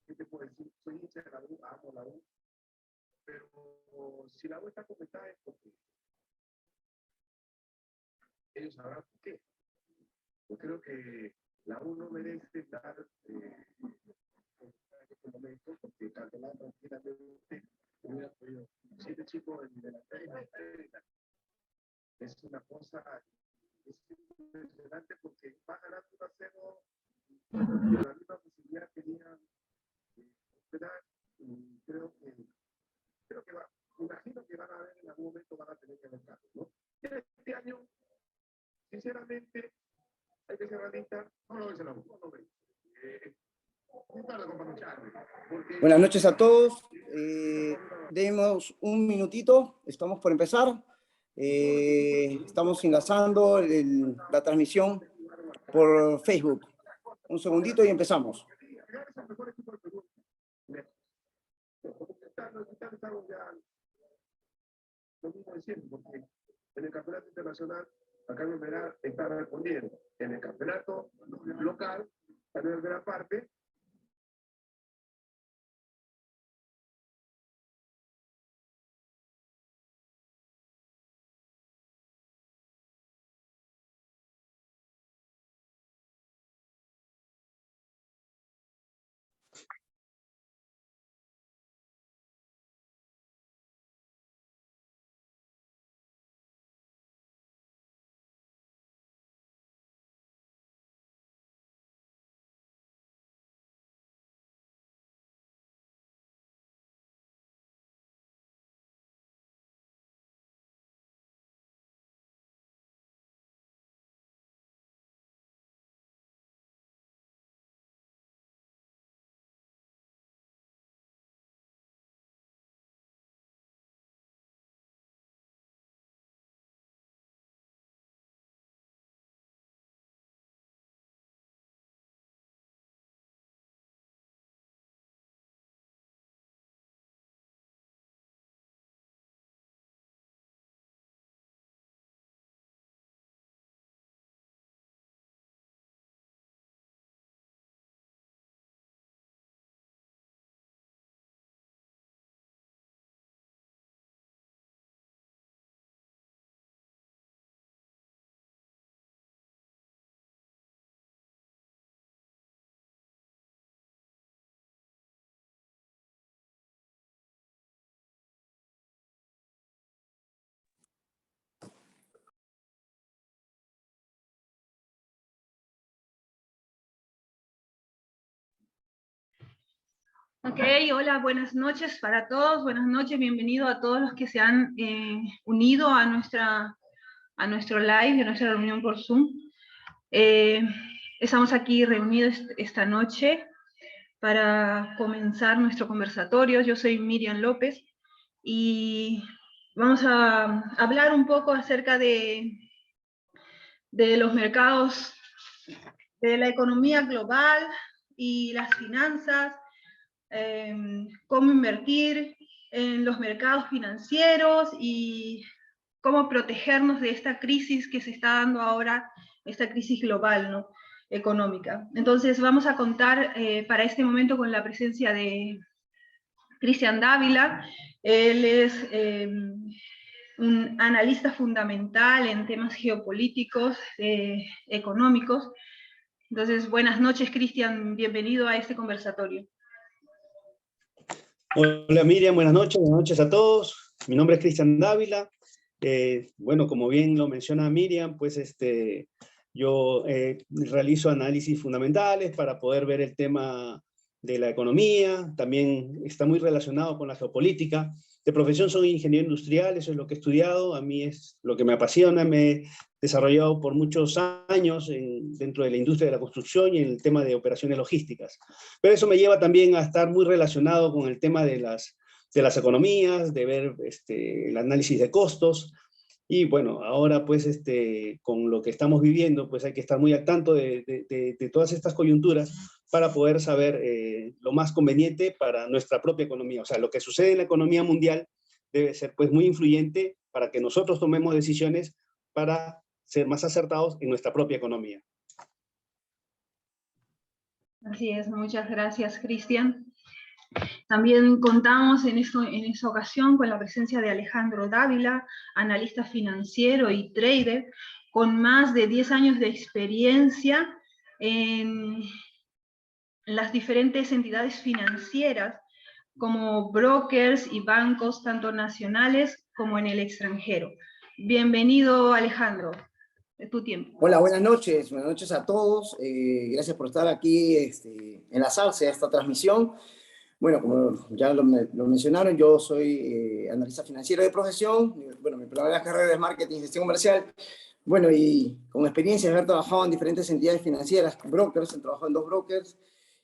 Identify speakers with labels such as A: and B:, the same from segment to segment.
A: ¿qué te puedo decir? Soy hincha de la U, amo la U, pero si la U está como está es porque ellos sabrán por qué. Yo creo que la U no merece estar en este momento porque Cantolán tranquilamente hubiera podido 7 chicos en delantera. Es una cosa es impresionante porque va ganando 1-0 y la misma posibilidad tenía ¿verdad? Y creo que va, imagino que van a ver en algún momento van a tener que ver cambios, ¿no? Y este año, sinceramente, hay que ser realista, no lo ves en la U, no lo ves.
B: Buenas noches a todos. Demos un minutito, estamos por empezar. Estamos enlazando la transmisión por Facebook. Un segundito y empezamos.
A: Lo mismo de siempre, porque en el campeonato internacional, acá en Almería está respondiendo. En el campeonato local, también en gran parte,
C: Ok, hola, buenas noches para todos, buenas noches, bienvenido a todos los que se han unido a nuestro live, a nuestra reunión por Zoom. Estamos aquí reunidos esta noche para comenzar nuestro conversatorio. Yo soy Miriam López y vamos a hablar un poco acerca de los mercados, de la economía global y las finanzas, cómo invertir en los mercados financieros y cómo protegernos de esta crisis que se está dando ahora, esta crisis global, ¿no?, económica. Entonces vamos a contar para este momento con la presencia de Cristian Dávila. Él es un analista fundamental en temas geopolíticos, económicos. Entonces, buenas noches, Cristian, bienvenido a este conversatorio.
D: Hola Miriam, buenas noches a todos. Mi nombre es Cristian Dávila. Bueno, como bien lo menciona Miriam, pues yo realizo análisis fundamentales para poder ver el tema de la economía. También está muy relacionado con la geopolítica. De profesión soy ingeniero industrial, eso es lo que he estudiado. A mí es lo que me apasiona. Me he desarrollado por muchos años dentro de la industria de la construcción y en el tema de operaciones logísticas. Pero eso me lleva también a estar muy relacionado con el tema de las economías, de ver el análisis de costos. Y bueno, ahora pues con lo que estamos viviendo, pues hay que estar muy al tanto de todas estas coyunturas para poder saber lo más conveniente para nuestra propia economía. O sea, lo que sucede en la economía mundial debe ser pues muy influyente para que nosotros tomemos decisiones para ser más acertados en nuestra propia economía.
C: Así es, muchas gracias, Cristian. También contamos en esta ocasión con la presencia de Alejandro Dávila, analista financiero y trader, con más de 10 años de experiencia en las diferentes entidades financieras, como brokers y bancos, tanto nacionales como en el extranjero. Bienvenido, Alejandro, es tu tiempo.
B: Hola, buenas noches a todos. Gracias por estar aquí, enlazarse a esta transmisión. Bueno, como ya lo mencionaron, yo soy analista financiero de profesión. Bueno, mi primera carrera es marketing y gestión comercial. Bueno, y con experiencia de haber trabajado en diferentes entidades financieras, brokers, he trabajado en 2 brokers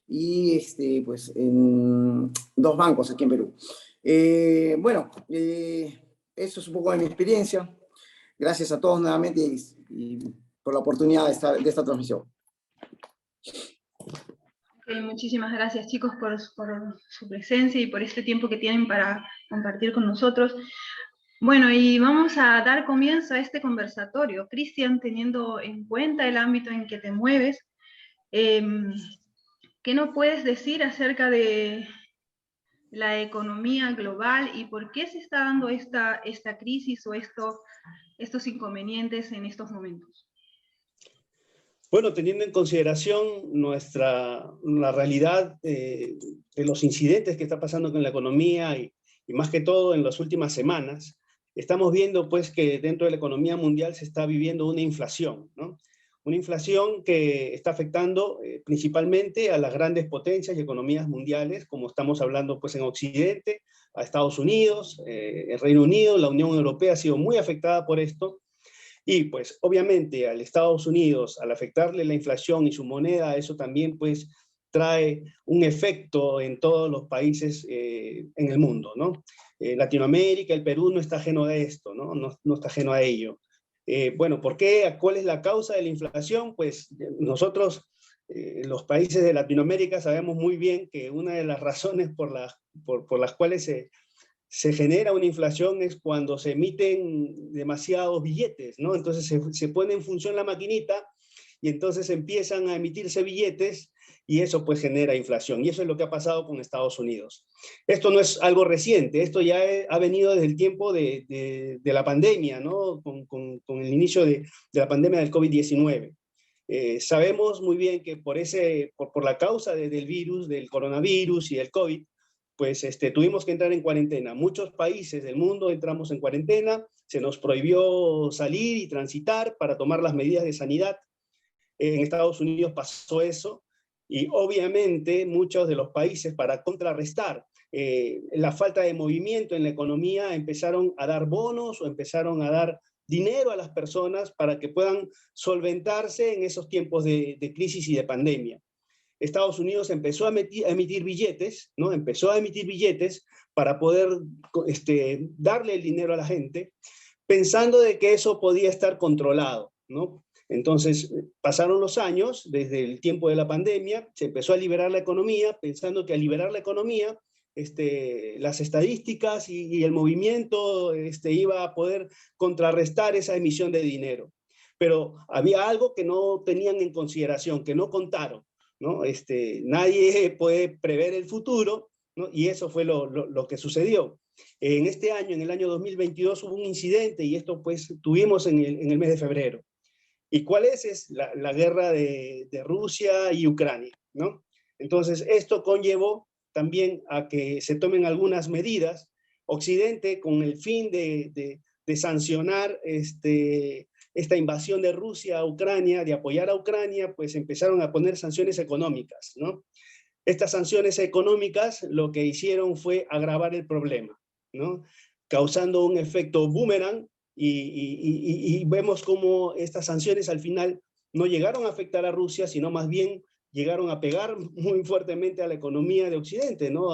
B: y pues en 2 bancos aquí en Perú. Eso es un poco de mi experiencia. Gracias a todos nuevamente y por la oportunidad de esta transmisión.
C: Muchísimas gracias, chicos, por su presencia y por este tiempo que tienen para compartir con nosotros. Bueno, y vamos a dar comienzo a este conversatorio. Cristian, teniendo en cuenta el ámbito en que te mueves, ¿qué nos puedes decir acerca de la economía global y por qué se está dando esta crisis o estos inconvenientes en estos momentos?
D: Bueno, teniendo en consideración la realidad de los incidentes que está pasando con la economía y más que todo en las últimas semanas, estamos viendo pues que dentro de la economía mundial se está viviendo una inflación, ¿no? Una inflación que está afectando principalmente a las grandes potencias y economías mundiales, como estamos hablando pues en Occidente, a Estados Unidos, el Reino Unido, la Unión Europea ha sido muy afectada por esto. Y pues obviamente al Estados Unidos, al afectarle la inflación y su moneda, eso también pues trae un efecto en todos los países en el mundo, ¿no? Latinoamérica, el Perú no está ajeno a esto, ¿no? No está ajeno a ello. Bueno, ¿por qué? ¿Cuál es la causa de la inflación? Pues nosotros, los países de Latinoamérica, sabemos muy bien que una de las razones por las cuales se genera una inflación es cuando se emiten demasiados billetes, ¿no? Entonces se pone en función la maquinita y entonces empiezan a emitirse billetes y eso pues genera inflación. Y eso es lo que ha pasado con Estados Unidos. Esto no es algo reciente, esto ya ha venido desde el tiempo de la pandemia, ¿no? Con el inicio de la pandemia del COVID-19. Sabemos muy bien que por la causa del virus, del coronavirus y del COVID, pues tuvimos que entrar en cuarentena. Muchos países del mundo entramos en cuarentena, se nos prohibió salir y transitar para tomar las medidas de sanidad. En Estados Unidos pasó eso y obviamente muchos de los países, para contrarrestar la falta de movimiento en la economía, empezaron a dar bonos o empezaron a dar dinero a las personas para que puedan solventarse en esos tiempos de crisis y de pandemia. Estados Unidos empezó a emitir billetes, ¿no? Empezó a emitir billetes para poder darle el dinero a la gente, pensando de que eso podía estar controlado, ¿no? Entonces, pasaron los años, desde el tiempo de la pandemia, se empezó a liberar la economía, pensando que al liberar la economía, las estadísticas y el movimiento iba a poder contrarrestar esa emisión de dinero. Pero había algo que no tenían en consideración, que no contaron, ¿no? Nadie puede prever el futuro, ¿no? Y eso fue lo que sucedió. En este año, en el año 2022, hubo un incidente y esto pues tuvimos en el mes de febrero. ¿Y cuál es? Es la guerra de Rusia y Ucrania, ¿no? Entonces, esto conllevó también a que se tomen algunas medidas. Occidente, con el fin de sancionar esta invasión de Rusia a Ucrania, de apoyar a Ucrania, pues empezaron a poner sanciones económicas, ¿no? Estas sanciones económicas lo que hicieron fue agravar el problema, ¿no? Causando un efecto boomerang y vemos cómo estas sanciones al final no llegaron a afectar a Rusia, sino más bien llegaron a pegar muy fuertemente a la economía de Occidente, ¿no?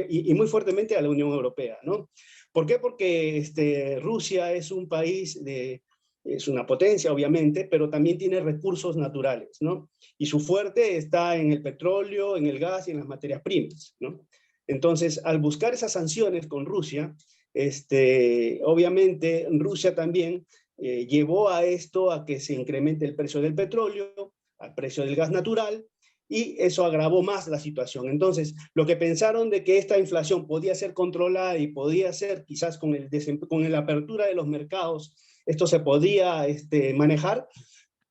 D: Y muy fuertemente a la Unión Europea, ¿no? ¿Por qué? Porque Rusia es un país es una potencia, obviamente, pero también tiene recursos naturales, ¿no? Y su fuerte está en el petróleo, en el gas y en las materias primas, ¿no? Entonces, al buscar esas sanciones con Rusia, obviamente Rusia también llevó a esto a que se incremente el precio del petróleo, al precio del gas natural, y eso agravó más la situación. Entonces, lo que pensaron de que esta inflación podía ser controlada y podía ser quizás con la apertura de los mercados, esto se podía manejar,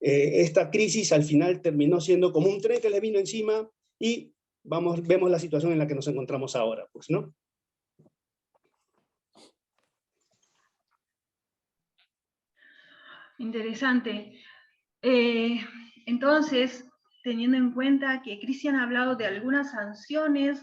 D: esta crisis al final terminó siendo como un tren que le vino encima y vemos la situación en la que nos encontramos ahora, pues, ¿no?
C: Interesante. Entonces, teniendo en cuenta que Cristian ha hablado de algunas sanciones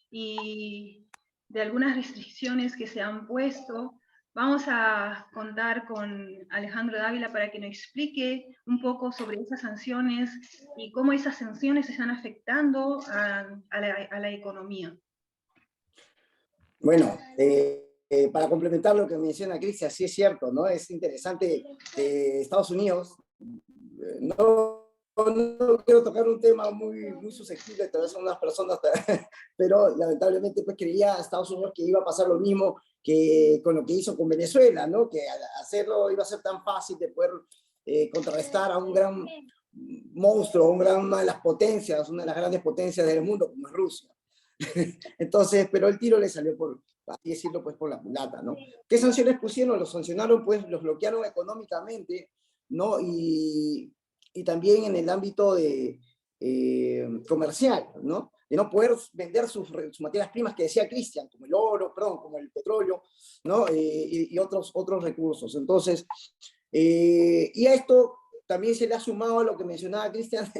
C: y de algunas restricciones que se han puesto, vamos a contar con Alejandro Dávila para que nos explique un poco sobre esas sanciones y cómo esas sanciones están afectando a la economía.
B: Bueno, para complementar lo que menciona Cristian, sí es cierto, ¿no? Es interesante que Estados Unidos, no quiero tocar un tema muy susceptible, tal vez son unas personas, pero lamentablemente pues creía Estados Unidos que iba a pasar lo mismo que con lo que hizo con Venezuela, ¿no? Que al hacerlo iba a ser tan fácil de poder contrarrestar a un gran monstruo, una de las potencias, una de las grandes potencias del mundo, como es Rusia. Entonces, pero el tiro le salió por, así decirlo, pues por la culata, ¿no? ¿Qué sanciones pusieron? Los sancionaron, pues los bloquearon económicamente, ¿no? Y también en el ámbito comercial, ¿no? De no poder vender sus materias primas que decía Cristian, como el oro, perdón, como el petróleo, ¿no? Y otros recursos. Entonces, y a esto también se le ha sumado lo que mencionaba Cristian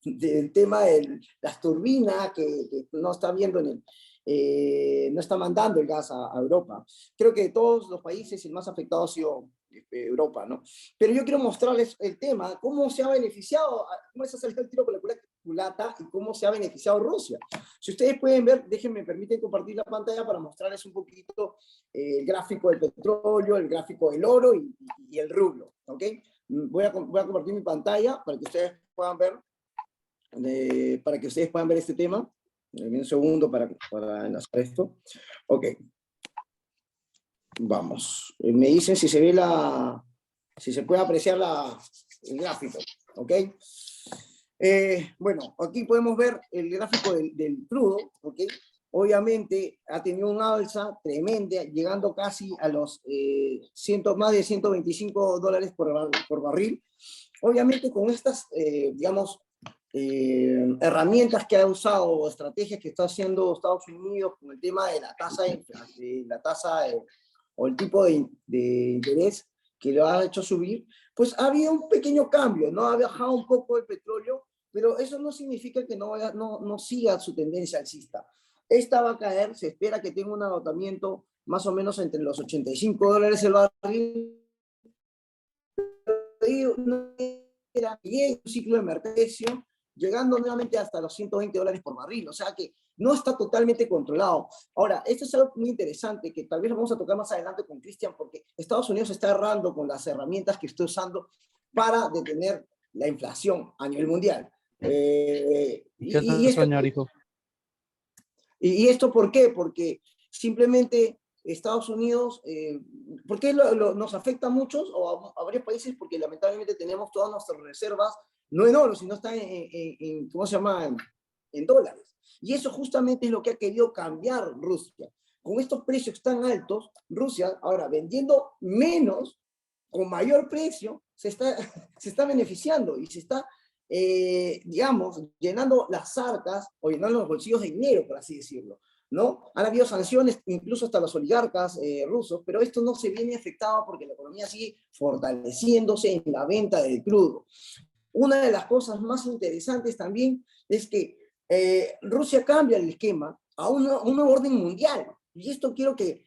B: del tema de las turbinas que no está viendo no está mandando el gas a Europa. Creo que de todos los países el más afectado ha sido Europa, ¿no? Pero yo quiero mostrarles el tema, cómo se ha beneficiado, cómo se ha salido el tiro con la culata y cómo se ha beneficiado Rusia. Si ustedes pueden ver, me permiten compartir la pantalla para mostrarles un poquito el gráfico del petróleo, el gráfico del oro y el rublo, ¿ok? Voy a compartir mi pantalla para que ustedes puedan ver, este tema. Un segundo para enlazar esto. Ok. Vamos. Me dicen si se ve si se puede apreciar el gráfico. Ok. Bueno, aquí podemos ver el gráfico del crudo. Ok. Obviamente ha tenido una alza tremenda, llegando casi a los más de $125 por barril. Obviamente con estas, digamos, herramientas que ha usado o estrategias que está haciendo Estados Unidos con el tema de la tasa o el tipo de interés que lo ha hecho subir, pues ha habido un pequeño cambio, ¿no? Ha bajado un poco el petróleo, pero eso no significa que no siga su tendencia alcista. Esta va a caer, se espera que tenga un agotamiento más o menos entre los $85 el barril. Y un ciclo de emergencia, llegando nuevamente hasta los $120 por barril, o sea que no está totalmente controlado. Ahora, esto es algo muy interesante que tal vez lo vamos a tocar más adelante con Cristian, porque Estados Unidos está errando con las herramientas que está usando para detener la inflación a nivel mundial. ¿Y esto por qué? Porque simplemente Estados Unidos, ¿por qué nos afecta a muchos o a varios países? Porque lamentablemente tenemos todas nuestras reservas, no en oro, sino está ¿cómo se llama? En dólares. Y eso justamente es lo que ha querido cambiar Rusia. Con estos precios tan altos, Rusia, ahora vendiendo menos, con mayor precio, se está beneficiando y se está, digamos, llenando las arcas o llenando los bolsillos de dinero, por así decirlo, ¿no? Han habido sanciones, incluso hasta los oligarcas rusos, pero esto no se viene afectado porque la economía sigue fortaleciéndose en la venta del crudo. Una de las cosas más interesantes también es que Rusia cambia el esquema a un nuevo orden mundial. Y esto quiero que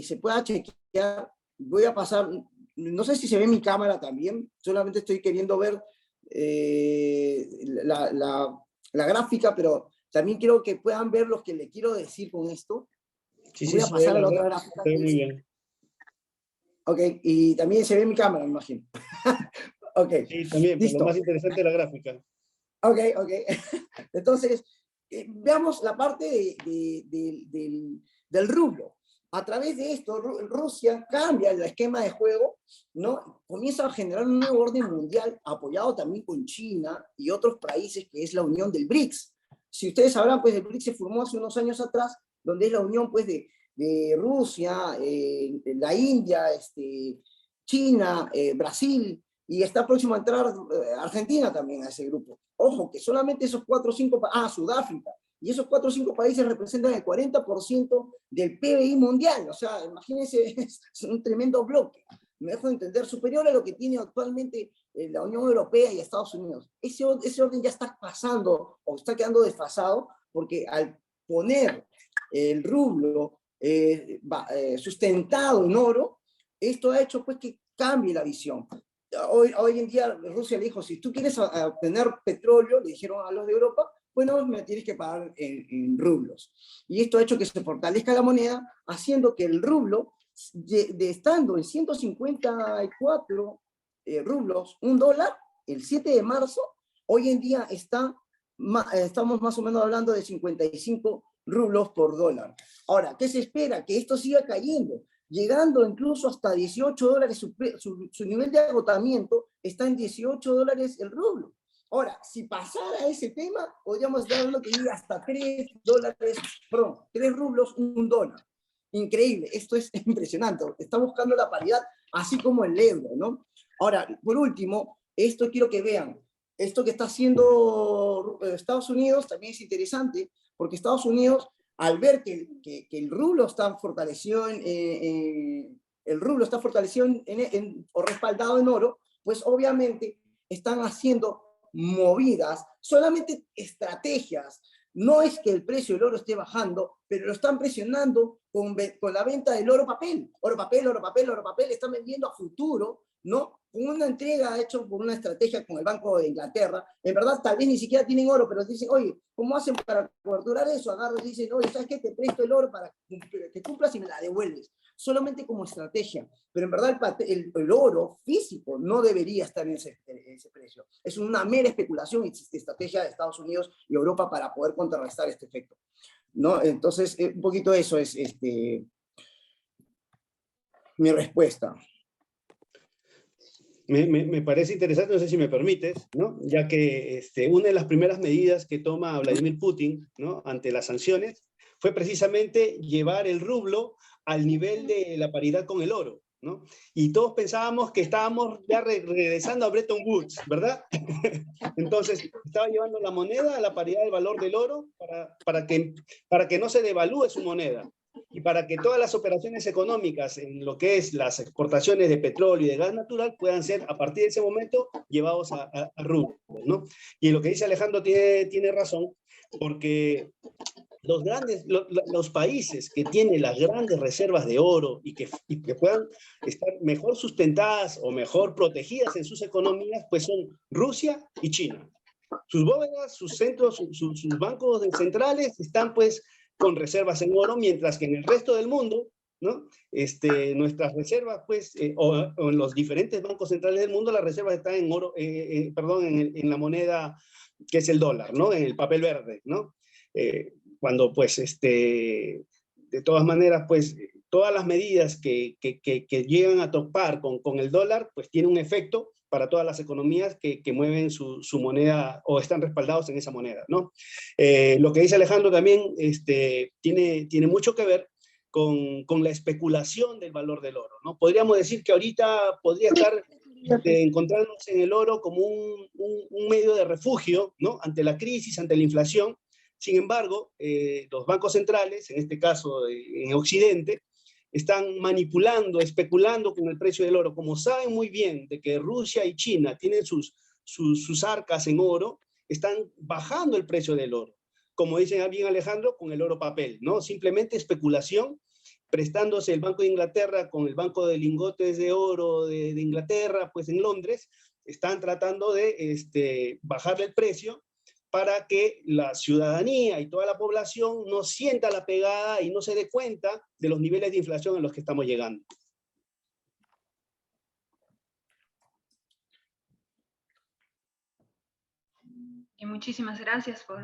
B: se pueda chequear. Voy a pasar, no sé si se ve mi cámara también, solamente estoy queriendo ver la gráfica, pero también quiero que puedan ver lo que le quiero decir con esto.
D: Sí,
B: voy a pasar a la otra gráfica.
D: Muy bien.
B: Ok, y también se ve mi cámara, me imagino. Ok.
D: Sí, también, pero lo más interesante es la gráfica.
B: Ok. Entonces, veamos la parte del rublo. A través de esto, Rusia cambia el esquema de juego, ¿no? Comienza a generar un nuevo orden mundial, apoyado también con China y otros países, que es la unión del BRICS. Si ustedes sabrán, pues el BRICS se formó hace unos años atrás, donde es la unión, pues, de Rusia, la India, China, Brasil, y está próximo a entrar Argentina también a ese grupo. Ojo, que solamente esos 4 o 5, Sudáfrica, y esos 4 o 5 países representan el 40% del PBI mundial. O sea, imagínense, es un tremendo bloque. Me dejo entender, superior a lo que tiene actualmente la Unión Europea y Estados Unidos. Ese orden ya está pasando o está quedando desfasado, porque al poner el rublo sustentado en oro, esto ha hecho pues que cambie la visión. Hoy en día Rusia le dijo, si tú quieres obtener petróleo, le dijeron a los de Europa, bueno, me tienes que pagar en rublos. Y esto ha hecho que se fortalezca la moneda, haciendo que el rublo, estando en 154 rublos, $1, el 7 de marzo, hoy en día estamos más o menos hablando de 55 rublos por dólar. Ahora, ¿qué se espera? Que esto siga cayendo, llegando incluso hasta $18, su nivel de agotamiento está en $18 el rublo. Ahora, si pasara ese tema, podríamos estar hablando que llega hasta $3, perdón, 3 rublos, $1. Increíble, esto es impresionante, está buscando la paridad, así como el euro, ¿no? Ahora, por último, esto quiero que vean, esto que está haciendo Estados Unidos también es interesante, porque Estados Unidos, al ver que el rublo está fortalecido o respaldado en oro, pues obviamente están haciendo movidas, solamente estrategias. No es que el precio del oro esté bajando, pero lo están presionando con la venta del oro papel. Oro papel, oro papel, oro papel, están vendiendo a futuro, ¿no? Con una entrega hecha por una estrategia con el Banco de Inglaterra. En verdad, tal vez ni siquiera tienen oro, pero dicen, oye, ¿cómo hacen para coberturar eso? Agarran y dicen, oye, ¿sabes qué? Te presto el oro para que cumplas y me la devuelves. Solamente como estrategia. Pero en verdad el oro físico no debería estar en ese precio. Es una mera especulación y estrategia de Estados Unidos y Europa para poder contrarrestar este efecto, ¿no? Entonces, un poquito eso es mi respuesta.
D: Me parece interesante, no sé si me permites, ¿no? Ya que una de las primeras medidas que toma Vladimir Putin, ¿no?, ante las sanciones fue precisamente llevar el rublo al nivel de la paridad con el oro, ¿no? Y todos pensábamos que estábamos ya regresando a Bretton Woods, ¿verdad? Entonces, estaba llevando la moneda a la paridad del valor del oro para que no se devalúe su moneda y para que todas las operaciones económicas en lo que es las exportaciones de petróleo y de gas natural puedan ser, a partir de ese momento, llevados a rublos, ¿no? Y lo que dice Alejandro tiene razón, porque los países que tienen las grandes reservas de oro y que puedan estar mejor sustentadas o mejor protegidas en sus economías, pues son Rusia y China. Sus bóvedas, sus centros, sus bancos centrales están pues con reservas en oro, mientras que en el resto del mundo, ¿no?, nuestras reservas, pues, o en los diferentes bancos centrales del mundo, las reservas están en oro, en la moneda que es el dólar, ¿no?, en el papel verde, ¿no? Cuando, pues, de todas maneras, pues, todas las medidas que llegan a topar con el dólar, pues, tienen un efecto para todas las economías que mueven su moneda o están respaldados en esa moneda, ¿no? Lo que dice Alejandro también tiene mucho que ver con la especulación del valor del oro, ¿no? Podríamos decir que ahorita podría estar encontrarnos en el oro como un medio de refugio, ¿no?, ante la crisis, ante la inflación. Sin embargo, los bancos centrales, en este caso en Occidente, están manipulando, especulando con el precio del oro. Como saben muy bien de que Rusia y China tienen sus arcas en oro, están bajando el precio del oro. Como dice bien Alejandro, con el oro papel, ¿no? Simplemente especulación, prestándose el Banco de Inglaterra con el Banco de Lingotes de Oro de Inglaterra, pues en Londres, están tratando de bajarle el precio para que la ciudadanía y toda la población no sienta la pegada y no se dé cuenta de los niveles de inflación a los que estamos llegando.
C: Y muchísimas gracias por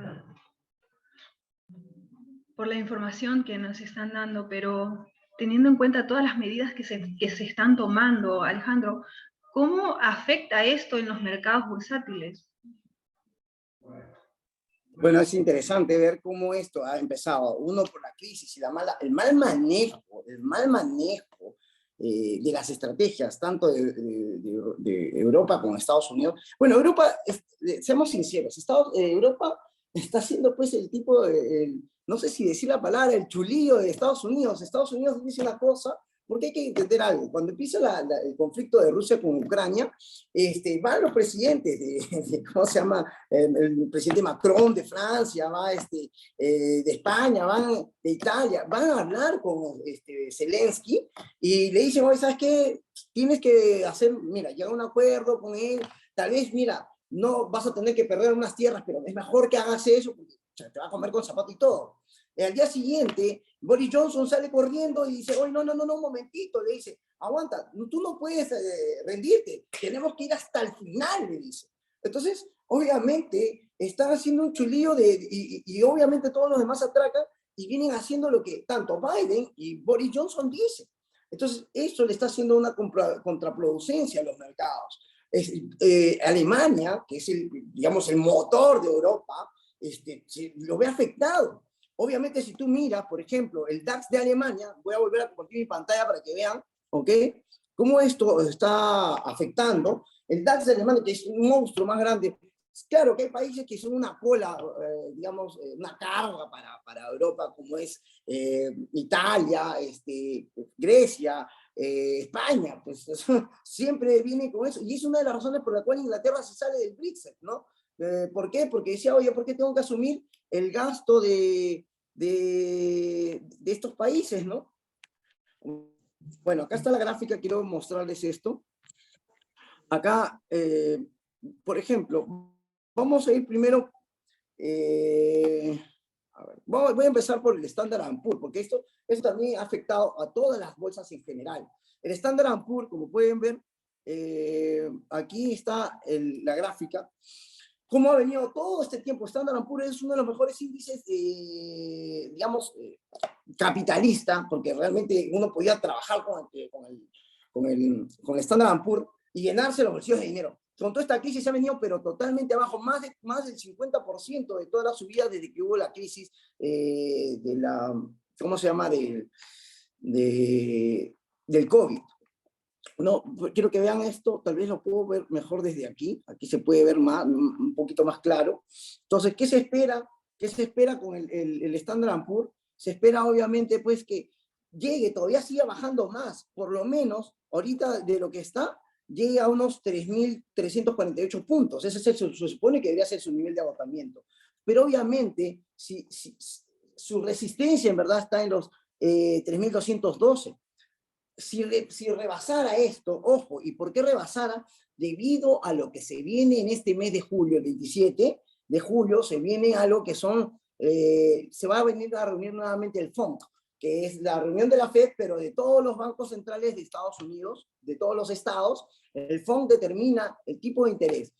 C: la información que nos están dando, pero teniendo en cuenta todas las medidas que se están tomando, Alejandro, ¿cómo afecta esto en los mercados bursátiles?
B: Bueno, es interesante ver cómo esto ha empezado, uno por la crisis y el mal manejo de las estrategias, tanto de Europa como Estados Unidos. Bueno, Europa, seamos sinceros, Europa está siendo pues el tipo, no sé si decir la palabra, el chulillo de Estados Unidos. Estados Unidos dice una cosa, porque hay que entender algo. Cuando empieza el conflicto de Rusia con Ucrania, van los presidentes ¿cómo se llama? El presidente Macron de Francia, de España, van de Italia, van a hablar con Zelensky y le dicen, oye, ¿sabes qué? Tienes que llegar a un acuerdo con él, tal vez, no vas a tener que perder unas tierras, pero es mejor que hagas eso, porque te va a comer con zapato y todo. Al día siguiente, Boris Johnson sale corriendo y dice, oye, no, un momentito, le dice, aguanta, tú no puedes rendirte, tenemos que ir hasta el final, le dice. Entonces, obviamente, están haciendo un chulillo y obviamente todos los demás atracan y vienen haciendo lo que tanto Biden y Boris Johnson dicen. Entonces, eso le está haciendo una contraproducencia a los mercados. Alemania, que es el motor de Europa, lo ve afectado. Obviamente, si tú miras, por ejemplo, el DAX de Alemania, voy a volver a compartir mi pantalla para que vean, ¿ok? Cómo esto está afectando. El DAX de Alemania, que es un monstruo más grande. Claro que hay países que son una cola, una carga para Europa, como es Italia, Grecia, España, pues siempre viene con eso. Y es una de las razones por la cual Inglaterra se sale del Brexit, ¿no? ¿Por qué? Porque decía, oye, ¿por qué tengo que asumir el gasto de estos países, ¿no? Bueno, acá está la gráfica, quiero mostrarles esto. Acá, por ejemplo, vamos a ir primero, voy a empezar por el Standard & Poor's, porque esto también ha afectado a todas las bolsas en general. El Standard & Poor's, como pueden ver, aquí está la gráfica. ¿Cómo ha venido todo este tiempo? Standard & Poor's es uno de los mejores índices, capitalista, porque realmente uno podía trabajar con el Standard & Poor's y llenarse los bolsillos de dinero. Con toda esta crisis se ha venido, pero totalmente abajo, más del 50% de toda la subida desde que hubo la crisis ¿cómo se llama? Del COVID. No, quiero que vean esto, tal vez lo puedo ver mejor desde aquí. Aquí se puede ver un poquito más claro. Entonces, ¿qué se espera? ¿Qué se espera con el Standard & Poor's? Se espera, obviamente, pues que llegue, todavía siga bajando más, por lo menos, ahorita de lo que está, llegue a unos 3.348 puntos. Ese se supone que debería ser su nivel de agotamiento. Pero obviamente, su resistencia en verdad está en los 3.212. Si rebasara esto, ojo, ¿y por qué rebasara? Debido a lo que se viene en este mes de julio, el 27 de julio, se viene algo que se va a venir a reunir nuevamente el FOMC, que es la reunión de la FED, pero de todos los bancos centrales de Estados Unidos, de todos los estados. El FOMC determina el tipo de interés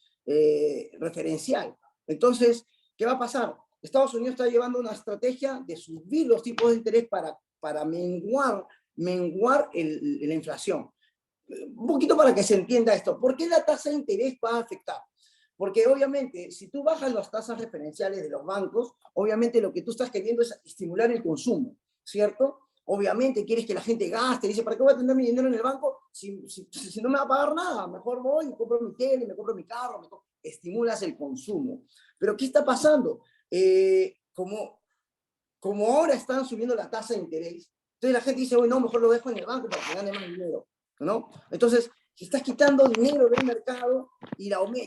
B: referencial. Entonces, ¿qué va a pasar? Estados Unidos está llevando una estrategia de subir los tipos de interés para menguar la inflación. Un poquito para que se entienda esto. ¿Por qué la tasa de interés va a afectar? Porque obviamente, si tú bajas las tasas referenciales de los bancos, obviamente lo que tú estás queriendo es estimular el consumo, ¿cierto? Obviamente quieres que la gente gaste, dice, ¿para qué voy a tener mi dinero en el banco si no me va a pagar nada? Mejor voy y compro mi tele, me compro mi carro, estimulas el consumo. Pero ¿qué está pasando? Como ahora están subiendo la tasa de interés, entonces la gente dice, oye, no, mejor lo dejo en el banco para que gane más dinero, ¿no? Entonces, si estás quitando dinero del mercado,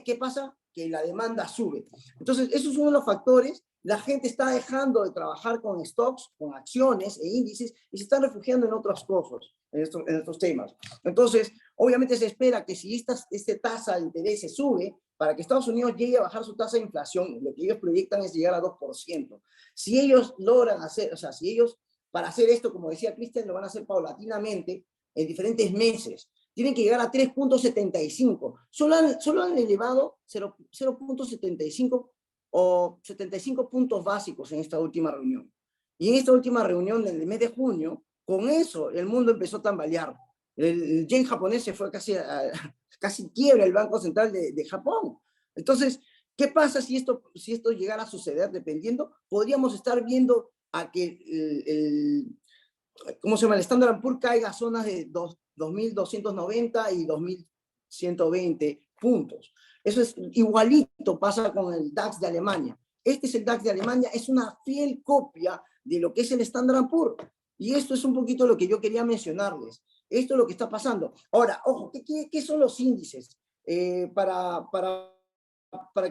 B: ¿qué pasa? Que la demanda sube. Entonces, esos son los factores. La gente está dejando de trabajar con stocks, con acciones e índices, y se están refugiando en otras cosas, en estos temas. Entonces, obviamente se espera que si esta tasa de interés se sube, para que Estados Unidos llegue a bajar su tasa de inflación, lo que ellos proyectan es llegar a 2%. Si ellos logran hacer, para hacer esto, como decía Cristian, lo van a hacer paulatinamente, en diferentes meses. Tienen que llegar a 3.75. Solo han elevado 0.75 o 75 puntos básicos en esta última reunión. Y en esta última reunión del mes de junio, Con eso el mundo empezó a tambalear. El yen japonés se fue casi quiebra el Banco Central de Japón. Entonces, ¿qué pasa si esto llegara a suceder? Dependiendo, podríamos estar viendo a que ¿cómo se llama? El Standard & Poor's caiga a zonas de 2.290 y 2.120 puntos. Eso es igualito, pasa con el DAX de Alemania. Este es el DAX de Alemania, es una fiel copia de lo que es el Standard & Poor's. Y esto es un poquito lo que yo quería mencionarles. Esto es lo que está pasando. Ahora, ojo, ¿qué son los índices? Para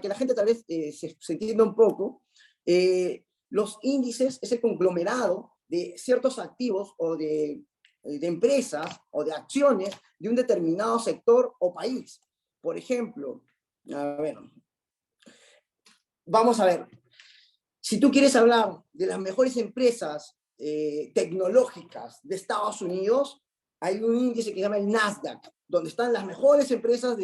B: que la gente tal vez se entienda un poco, los índices es el conglomerado de ciertos activos o de empresas o de acciones de un determinado sector o país. Por ejemplo, a ver, vamos a ver, si tú quieres hablar de las mejores empresas tecnológicas de Estados Unidos, hay un índice que se llama el Nasdaq, donde están las mejores empresas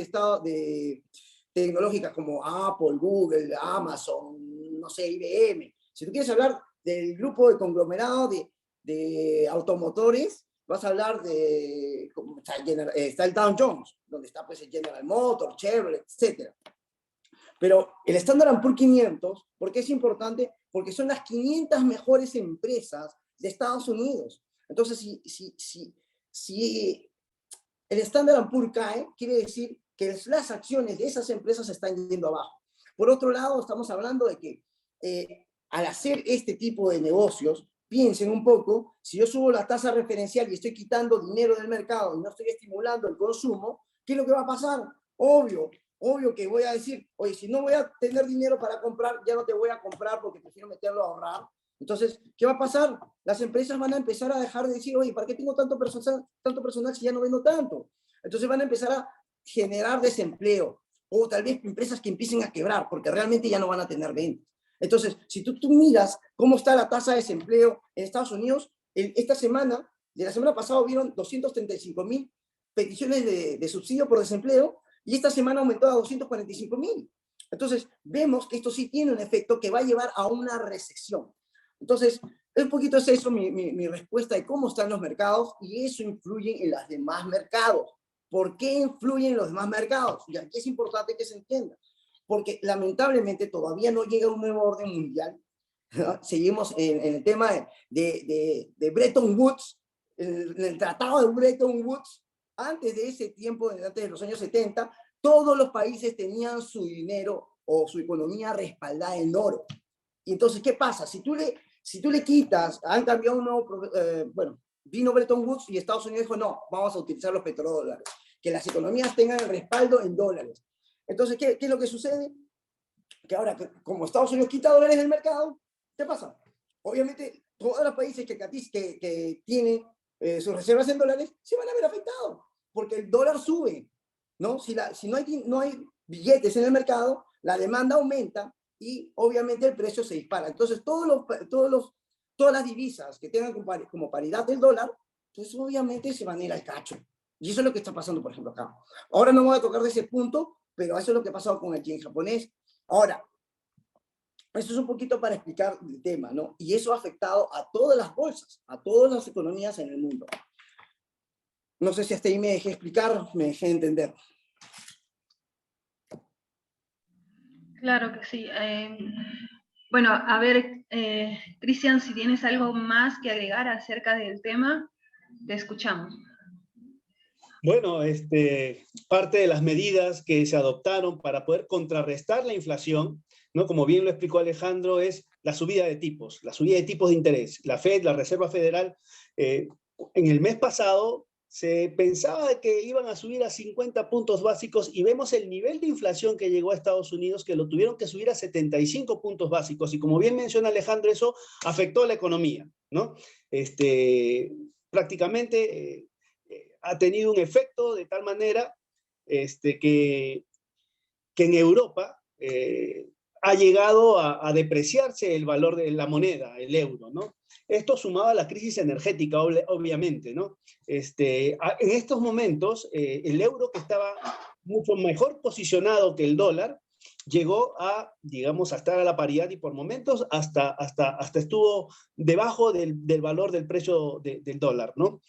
B: tecnológicas como Apple, Google, Amazon, no sé, IBM. Si tú quieres hablar del grupo de conglomerado de automotores, vas a hablar de, está el Dow Jones, donde está pues el General Motors, Chevrolet, etc. Pero el Standard & Poor's 500, ¿por qué es importante? Porque son las 500 mejores empresas de Estados Unidos. Entonces, si el Standard & Poor's cae, quiere decir que las acciones de esas empresas están yendo abajo. Por otro lado, estamos hablando de que al hacer este tipo de negocios, piensen un poco, si yo subo la tasa referencial y estoy quitando dinero del mercado y no estoy estimulando el consumo, ¿qué es lo que va a pasar? Obvio que voy a decir, oye, si no voy a tener dinero para comprar, ya no te voy a comprar porque prefiero meterlo a ahorrar. Entonces, ¿qué va a pasar? Las empresas van a empezar a dejar de decir, oye, ¿para qué tengo tanto personal si ya no vendo tanto? Entonces van a empezar a generar desempleo, o tal vez empresas que empiecen a quebrar, porque realmente ya no van a tener ventas. Entonces, si tú miras cómo está la tasa de desempleo en Estados Unidos, de la semana pasada vieron 235.000 peticiones de subsidio por desempleo, y esta semana aumentó a 245.000. Entonces, vemos que esto sí tiene un efecto que va a llevar a una recesión. Entonces, un poquito es eso mi respuesta de cómo están los mercados, y eso influye en los demás mercados. ¿Por qué influyen en los demás mercados? Y aquí es importante que se entienda. Porque lamentablemente todavía no llega un nuevo orden mundial. ¿No? Seguimos en el tema de Bretton Woods, el tratado de Bretton Woods. Antes de ese tiempo, antes de los años 70, todos los países tenían su dinero o su economía respaldada en oro. Y entonces, ¿qué pasa? Si tú le quitas, han cambiado un nuevo, vino Bretton Woods y Estados Unidos dijo, no, vamos a utilizar los petrodólares, que las economías tengan el respaldo en dólares. Entonces, ¿qué es lo que sucede? Que ahora, como Estados Unidos quita dólares del mercado, ¿qué pasa? Obviamente, todos los países que tienen sus reservas en dólares se van a ver afectados, porque el dólar sube, ¿no? Si no hay billetes en el mercado, la demanda aumenta y obviamente el precio se dispara. Entonces, todas las divisas que tengan como paridad del dólar, pues obviamente se van a ir al cacho. Y eso es lo que está pasando, por ejemplo, acá. Ahora no voy a tocar de ese punto, pero eso es lo que ha pasado con el yen japonés. Ahora, esto es un poquito para explicar el tema, ¿no? Y eso ha afectado a todas las bolsas, a todas las economías en el mundo. No sé si hasta ahí me dejé explicar, me dejé entender.
C: Claro que sí. Bueno, a ver, Cristian, si tienes algo más que agregar acerca del tema, te escuchamos.
D: Bueno, parte de las medidas que se adoptaron para poder contrarrestar la inflación, ¿no? Como bien lo explicó Alejandro, es la subida de tipos de interés. La Fed, la Reserva Federal, en el mes pasado se pensaba que iban a subir a 50 puntos básicos y vemos el nivel de inflación que llegó a Estados Unidos, que lo tuvieron que subir a 75 puntos básicos. Y como bien menciona Alejandro, eso afectó a la economía, ¿no? Prácticamente ha tenido un efecto de tal manera que en Europa ha llegado a depreciarse el valor de la moneda, el euro, ¿no? Esto sumado a la crisis energética, obviamente, ¿no? En estos momentos, el euro, que estaba mucho mejor posicionado que el dólar, llegó a, digamos, a estar a la paridad y por momentos hasta estuvo debajo del valor del precio del dólar, ¿no?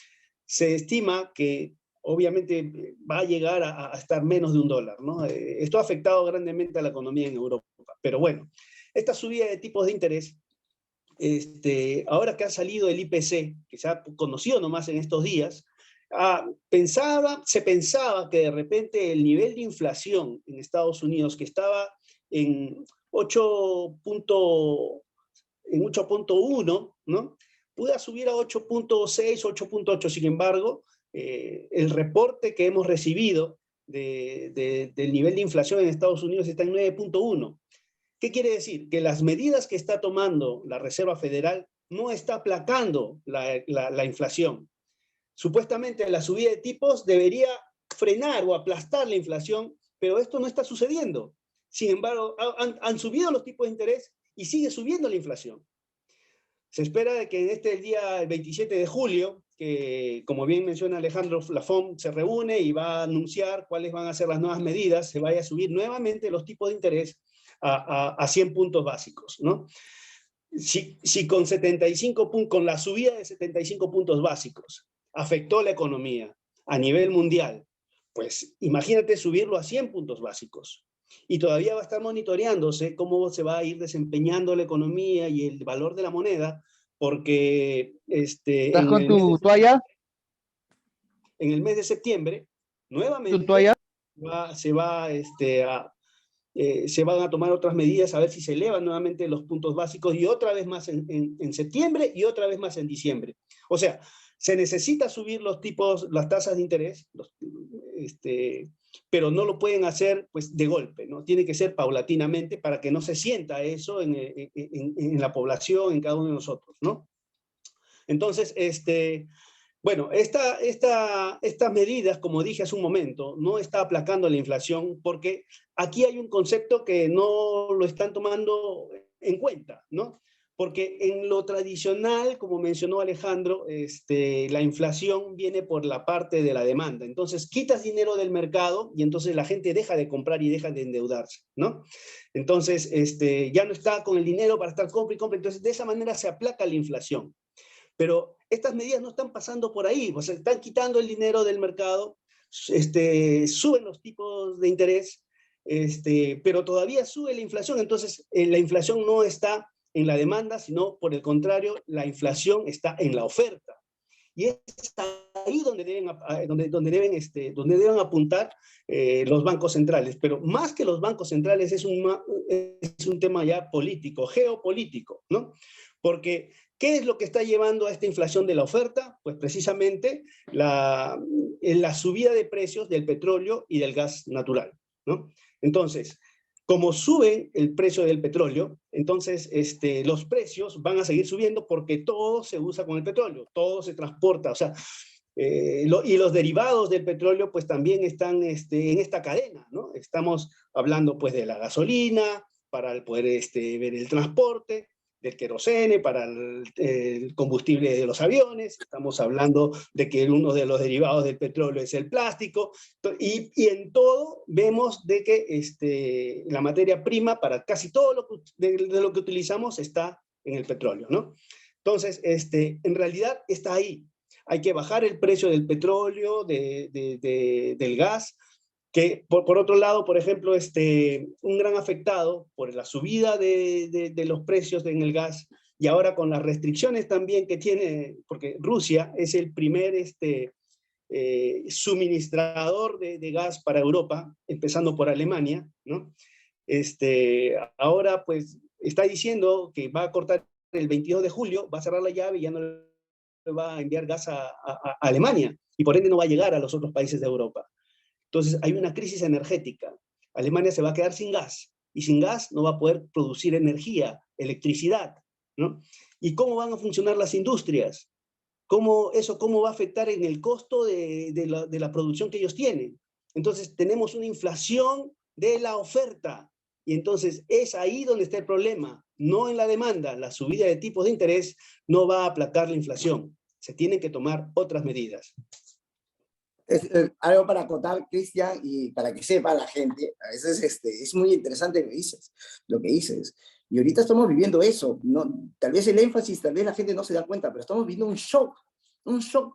D: Se estima que obviamente va a llegar a estar menos de $1, ¿no? Esto ha afectado grandemente a la economía en Europa. Pero bueno, esta subida de tipos de interés, ahora que ha salido el IPC, que se ha conocido nomás en estos días, se pensaba que de repente el nivel de inflación en Estados Unidos, que estaba en 8.1, ¿no? Pueda subir a 8.6, 8.8. Sin embargo, el reporte que hemos recibido del nivel de inflación en Estados Unidos está en 9.1. ¿Qué quiere decir? Que las medidas que está tomando la Reserva Federal no está aplacando la inflación. Supuestamente la subida de tipos debería frenar o aplastar la inflación, pero esto no está sucediendo. Sin embargo, han subido los tipos de interés y sigue subiendo la inflación. Se espera de que en el día 27 de julio, que como bien menciona Alejandro, la FOM se reúne y va a anunciar cuáles van a ser las nuevas medidas, se vaya a subir nuevamente los tipos de interés a 100 puntos básicos, ¿no? Si con la subida de 75 puntos básicos afectó la economía a nivel mundial, pues imagínate subirlo a 100 puntos básicos. Y todavía va a estar monitoreándose cómo se va a ir desempeñando la economía y el valor de la moneda, porque
E: ¿Estás con tu toalla?
D: En el mes de septiembre, nuevamente
E: ¿Tu toalla?
D: se van a tomar otras medidas a ver si se elevan nuevamente los puntos básicos y otra vez más en septiembre y otra vez más en diciembre. O sea, se necesita subir las tasas de interés, pero no lo pueden hacer pues de golpe, ¿no? Tiene que ser paulatinamente para que no se sienta eso en la población, en cada uno de nosotros, ¿no? Entonces, bueno, estas medidas, como dije hace un momento, no está aplacando la inflación porque aquí hay un concepto que no lo están tomando en cuenta, ¿no? Porque en lo tradicional, como mencionó Alejandro, la inflación viene por la parte de la demanda. Entonces, quitas dinero del mercado y entonces la gente deja de comprar y deja de endeudarse, ¿no? Entonces, ya no está con el dinero para estar compra y compra. Entonces, de esa manera se aplaca la inflación. Pero estas medidas no están pasando por ahí, o sea, están quitando el dinero del mercado, suben los tipos de interés, pero todavía sube la inflación. Entonces, la inflación no está en la demanda, sino por el contrario, la inflación está en la oferta. Y es ahí donde deben apuntar los bancos centrales. Pero más que los bancos centrales es un tema ya político, geopolítico, ¿no? Porque ¿qué es lo que está llevando a esta inflación de la oferta? Pues precisamente la subida de precios del petróleo y del gas natural, ¿no? Entonces, como sube el precio del petróleo, entonces los precios van a seguir subiendo porque todo se usa con el petróleo, todo se transporta, o sea, y los derivados del petróleo pues también están en esta cadena, ¿no? Estamos hablando pues de la gasolina, para poder ver el transporte, del querosene para el combustible de los aviones, estamos hablando de que uno de los derivados del petróleo es el plástico, y en todo vemos de que la materia prima para casi todo de lo que utilizamos está en el petróleo, ¿no? Entonces, en realidad está ahí. Hay que bajar el precio del petróleo, del gas, que por otro lado, por ejemplo, un gran afectado por la subida de los precios en el gas y ahora con las restricciones también que tiene, porque Rusia es el primer suministrador de gas para Europa, empezando por Alemania, ¿no? Ahora pues está diciendo que va a cortar el 22 de julio, va a cerrar la llave y ya no le va a enviar gas a Alemania y por ende no va a llegar a los otros países de Europa. Entonces hay una crisis energética. Alemania se va a quedar sin gas y sin gas no va a poder producir energía, electricidad, ¿no? ¿Y cómo van a funcionar las industrias? ¿Cómo va a afectar en el costo de la producción que ellos tienen? Entonces tenemos una inflación de la oferta y entonces es ahí donde está el problema, no en la demanda. La subida de tipos de interés no va a aplacar la inflación. Se tienen que tomar otras medidas.
B: Algo para acotar, Cristian, y para que sepa la gente, a veces es muy interesante lo que dices. Y ahorita estamos viviendo eso, ¿no? Tal vez el énfasis, tal vez la gente no se da cuenta, pero estamos viviendo un shock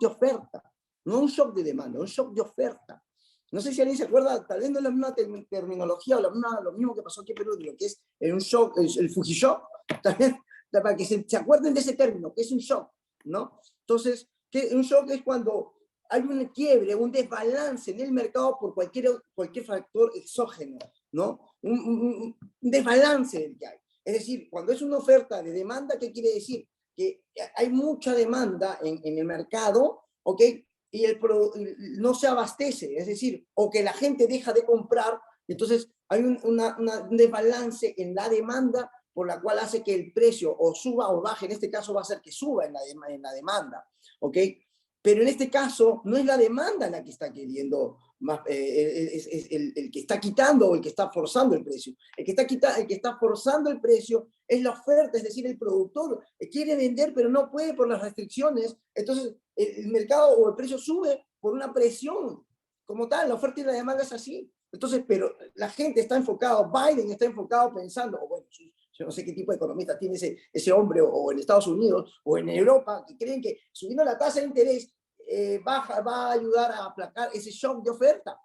B: de oferta, no un shock de demanda, un shock de oferta. No sé si alguien se acuerda, tal vez no es la misma terminología o lo mismo que pasó aquí en Perú, de lo que es un shock, el Fujishock, tal vez, para que se acuerden de ese término, que es un shock, ¿no? Entonces, un shock es cuando hay un quiebre, un desbalance en el mercado por cualquier factor exógeno, ¿no? Un desbalance que hay. Es decir, cuando es una oferta de demanda, ¿qué quiere decir? Que hay mucha demanda en el mercado, ¿ok? Y no se abastece, es decir, o que la gente deja de comprar, entonces hay un desbalance en la demanda, por la cual hace que el precio o suba o baje. En este caso va a ser que suba en la demanda, ¿ok? Pero en este caso no es la demanda la que está queriendo, es el que está quitando o el que está forzando el precio. El que está forzando el precio es la oferta, es decir, el productor quiere vender pero no puede por las restricciones, entonces el mercado o el precio sube por una presión como tal, la oferta y la demanda es así. Entonces, pero la gente está enfocado, Biden está enfocado pensando, o bueno, yo no sé qué tipo de economista tiene ese hombre, o en Estados Unidos, o en Europa, que creen que subiendo la tasa de interés va a ayudar a aplacar ese shock de oferta.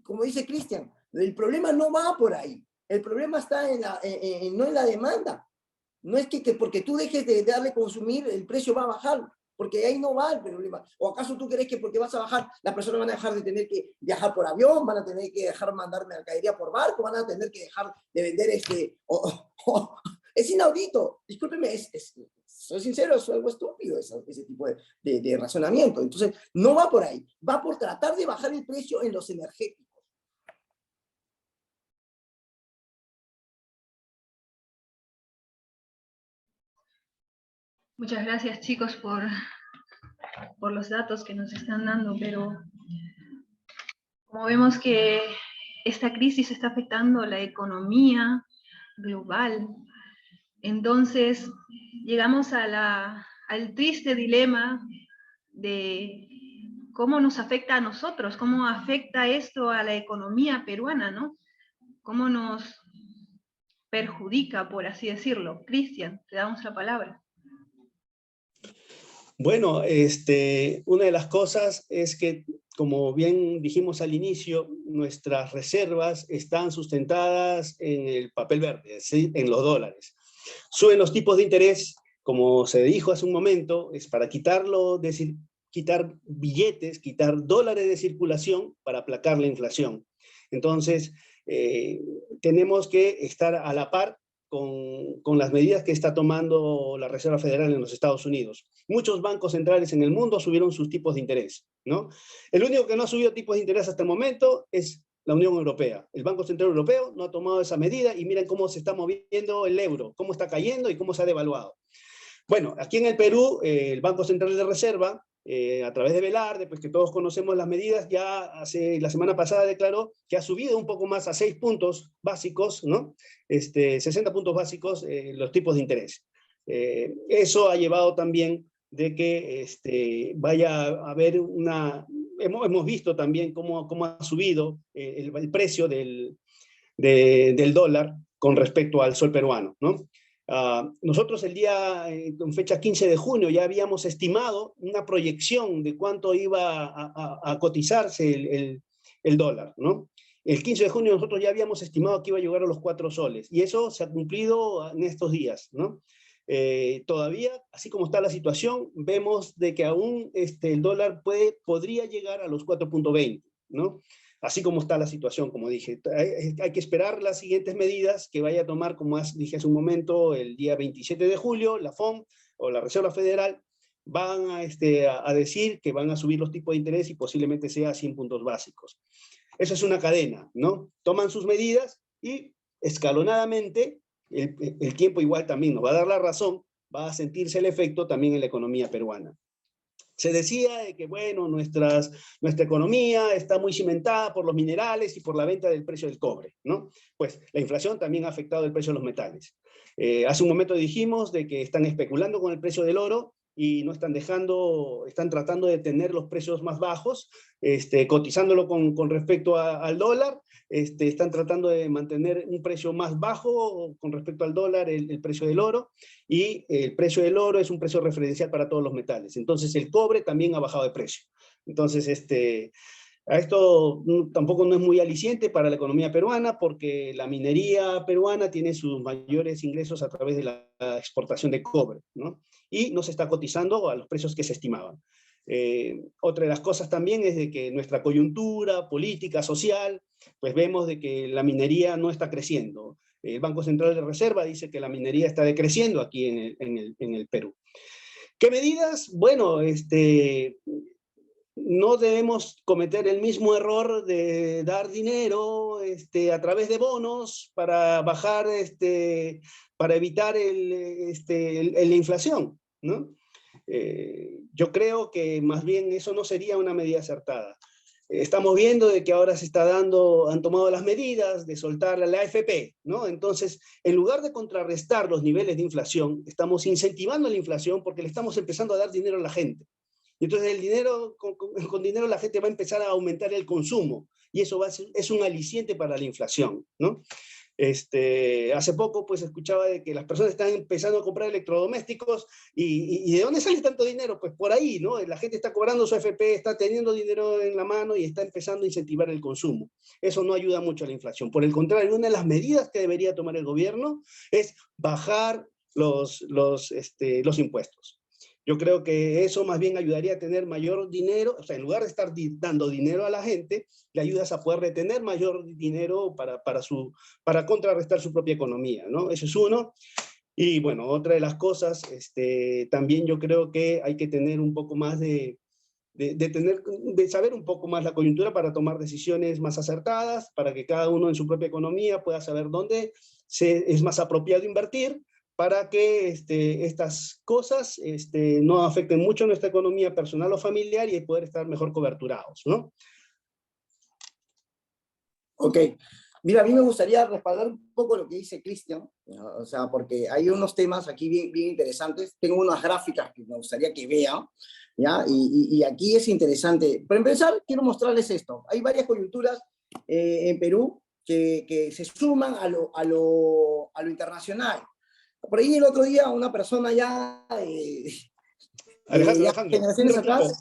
B: Como dice Cristian, el problema no va por ahí. El problema está no en la demanda. No es que porque tú dejes de darle consumir, el precio va a bajar, porque ahí no va el problema. ¿O acaso tú crees que porque vas a bajar, las personas van a dejar de tener que viajar por avión, van a tener que dejar mandar mercadería por barco, van a tener que dejar de vender es inaudito, discúlpeme, soy sincero, es algo estúpido ese tipo de razonamiento. Entonces, no va por ahí, va por tratar de bajar el precio en los energéticos.
C: Muchas gracias, chicos, por los datos que nos están dando, pero como vemos que esta crisis está afectando la economía global, entonces llegamos al triste dilema de cómo nos afecta a nosotros, cómo afecta esto a la economía peruana, ¿no? Cómo nos perjudica, por así decirlo. Cristian, te damos la palabra.
D: Bueno, una de las cosas es que, como bien dijimos al inicio, nuestras reservas están sustentadas en el papel verde, ¿sí? En los dólares. Suben los tipos de interés, como se dijo hace un momento, es para quitar billetes, quitar dólares de circulación para aplacar la inflación. Entonces, tenemos que estar a la par con las medidas que está tomando la Reserva Federal en los Estados Unidos. Muchos bancos centrales en el mundo subieron sus tipos de interés, ¿no? El único que no ha subido tipos de interés hasta el momento es la Unión Europea. El Banco Central Europeo no ha tomado esa medida y miren cómo se está moviendo el euro, cómo está cayendo y cómo se ha devaluado. Bueno, aquí en el Perú, el Banco Central de Reserva, a través de Velarde, pues que todos conocemos las medidas, ya la semana pasada declaró que ha subido un poco más a 6 puntos básicos, ¿no? 60 puntos básicos los tipos de interés. Eso ha llevado también de que vaya a haber hemos visto también cómo ha subido el precio del dólar con respecto al sol peruano, ¿no? Nosotros con fecha 15 de junio ya habíamos estimado una proyección de cuánto iba a cotizarse el dólar, ¿no? El 15 de junio nosotros ya habíamos estimado que iba a llegar a los 4 soles y eso se ha cumplido en estos días, ¿no? Todavía, así como está la situación, vemos de que aún el dólar podría llegar a los 4.20, ¿no? Así como está la situación, como dije. Hay que esperar las siguientes medidas que vaya a tomar, como dije hace un momento, el día 27 de julio, la FOM o la Reserva Federal van a decir que van a subir los tipos de interés y posiblemente sea 100 puntos básicos. Eso es una cadena, ¿no? Toman sus medidas y escalonadamente el tiempo igual también nos va a dar la razón, va a sentirse el efecto también en la economía peruana. Se decía de que, bueno, nuestra economía está muy cimentada por los minerales y por la venta del precio del cobre, ¿no? Pues la inflación también ha afectado el precio de los metales. Hace un momento dijimos de que están especulando con el precio del oro y no están dejando, están tratando de tener los precios más bajos, cotizándolo con respecto al dólar, están tratando de mantener un precio más bajo con respecto al dólar, el precio del oro, y el precio del oro es un precio referencial para todos los metales. Entonces el cobre también ha bajado de precio. Entonces, a esto tampoco no es muy aliciente para la economía peruana, porque la minería peruana tiene sus mayores ingresos a través de la exportación de cobre, ¿no? Y no se está cotizando a los precios que se estimaban. Otra de las cosas también es de que nuestra coyuntura política, social, pues vemos de que la minería no está creciendo. El Banco Central de Reserva dice que la minería está decreciendo aquí en el Perú. ¿Qué medidas? Bueno, no debemos cometer el mismo error de dar dinero a través de bonos para bajar, para evitar la inflación, ¿no? Yo creo que más bien eso no sería una medida acertada. Estamos viendo de que ahora han tomado las medidas de soltar la AFP, ¿no? Entonces, en lugar de contrarrestar los niveles de inflación, estamos incentivando la inflación porque le estamos empezando a dar dinero a la gente. Entonces el dinero, con dinero la gente va a empezar a aumentar el consumo y eso es un aliciente para la inflación, ¿no? Hace poco pues escuchaba de que las personas están empezando a comprar electrodomésticos y ¿de dónde sale tanto dinero? Pues por ahí, ¿no? La gente está cobrando su AFP, está teniendo dinero en la mano y está empezando a incentivar el consumo. Eso no ayuda mucho a la inflación. Por el contrario, una de las medidas que debería tomar el gobierno es bajar los impuestos. Yo creo que eso más bien ayudaría a tener mayor dinero, o sea, en lugar de estar dando dinero a la gente, le ayudas a poder retener mayor dinero para contrarrestar su propia economía, ¿no? Eso es uno. Y bueno, otra de las cosas, también yo creo que hay que tener un poco más de saber un poco más la coyuntura para tomar decisiones más acertadas, para que cada uno en su propia economía pueda saber dónde es más apropiado invertir, para que estas cosas no afecten mucho nuestra economía personal o familiar y poder estar mejor coberturados, ¿no?
B: Ok. Mira, a mí me gustaría respaldar un poco lo que dice Cristian, ¿no? O sea, porque hay unos temas aquí bien, bien interesantes. Tengo unas gráficas que me gustaría que vean, ¿ya? Y aquí es interesante. Para empezar, quiero mostrarles esto. Hay varias coyunturas en Perú que se suman a lo internacional. Por ahí el otro día una persona ya...
D: Alejandro,
B: generaciones atrás...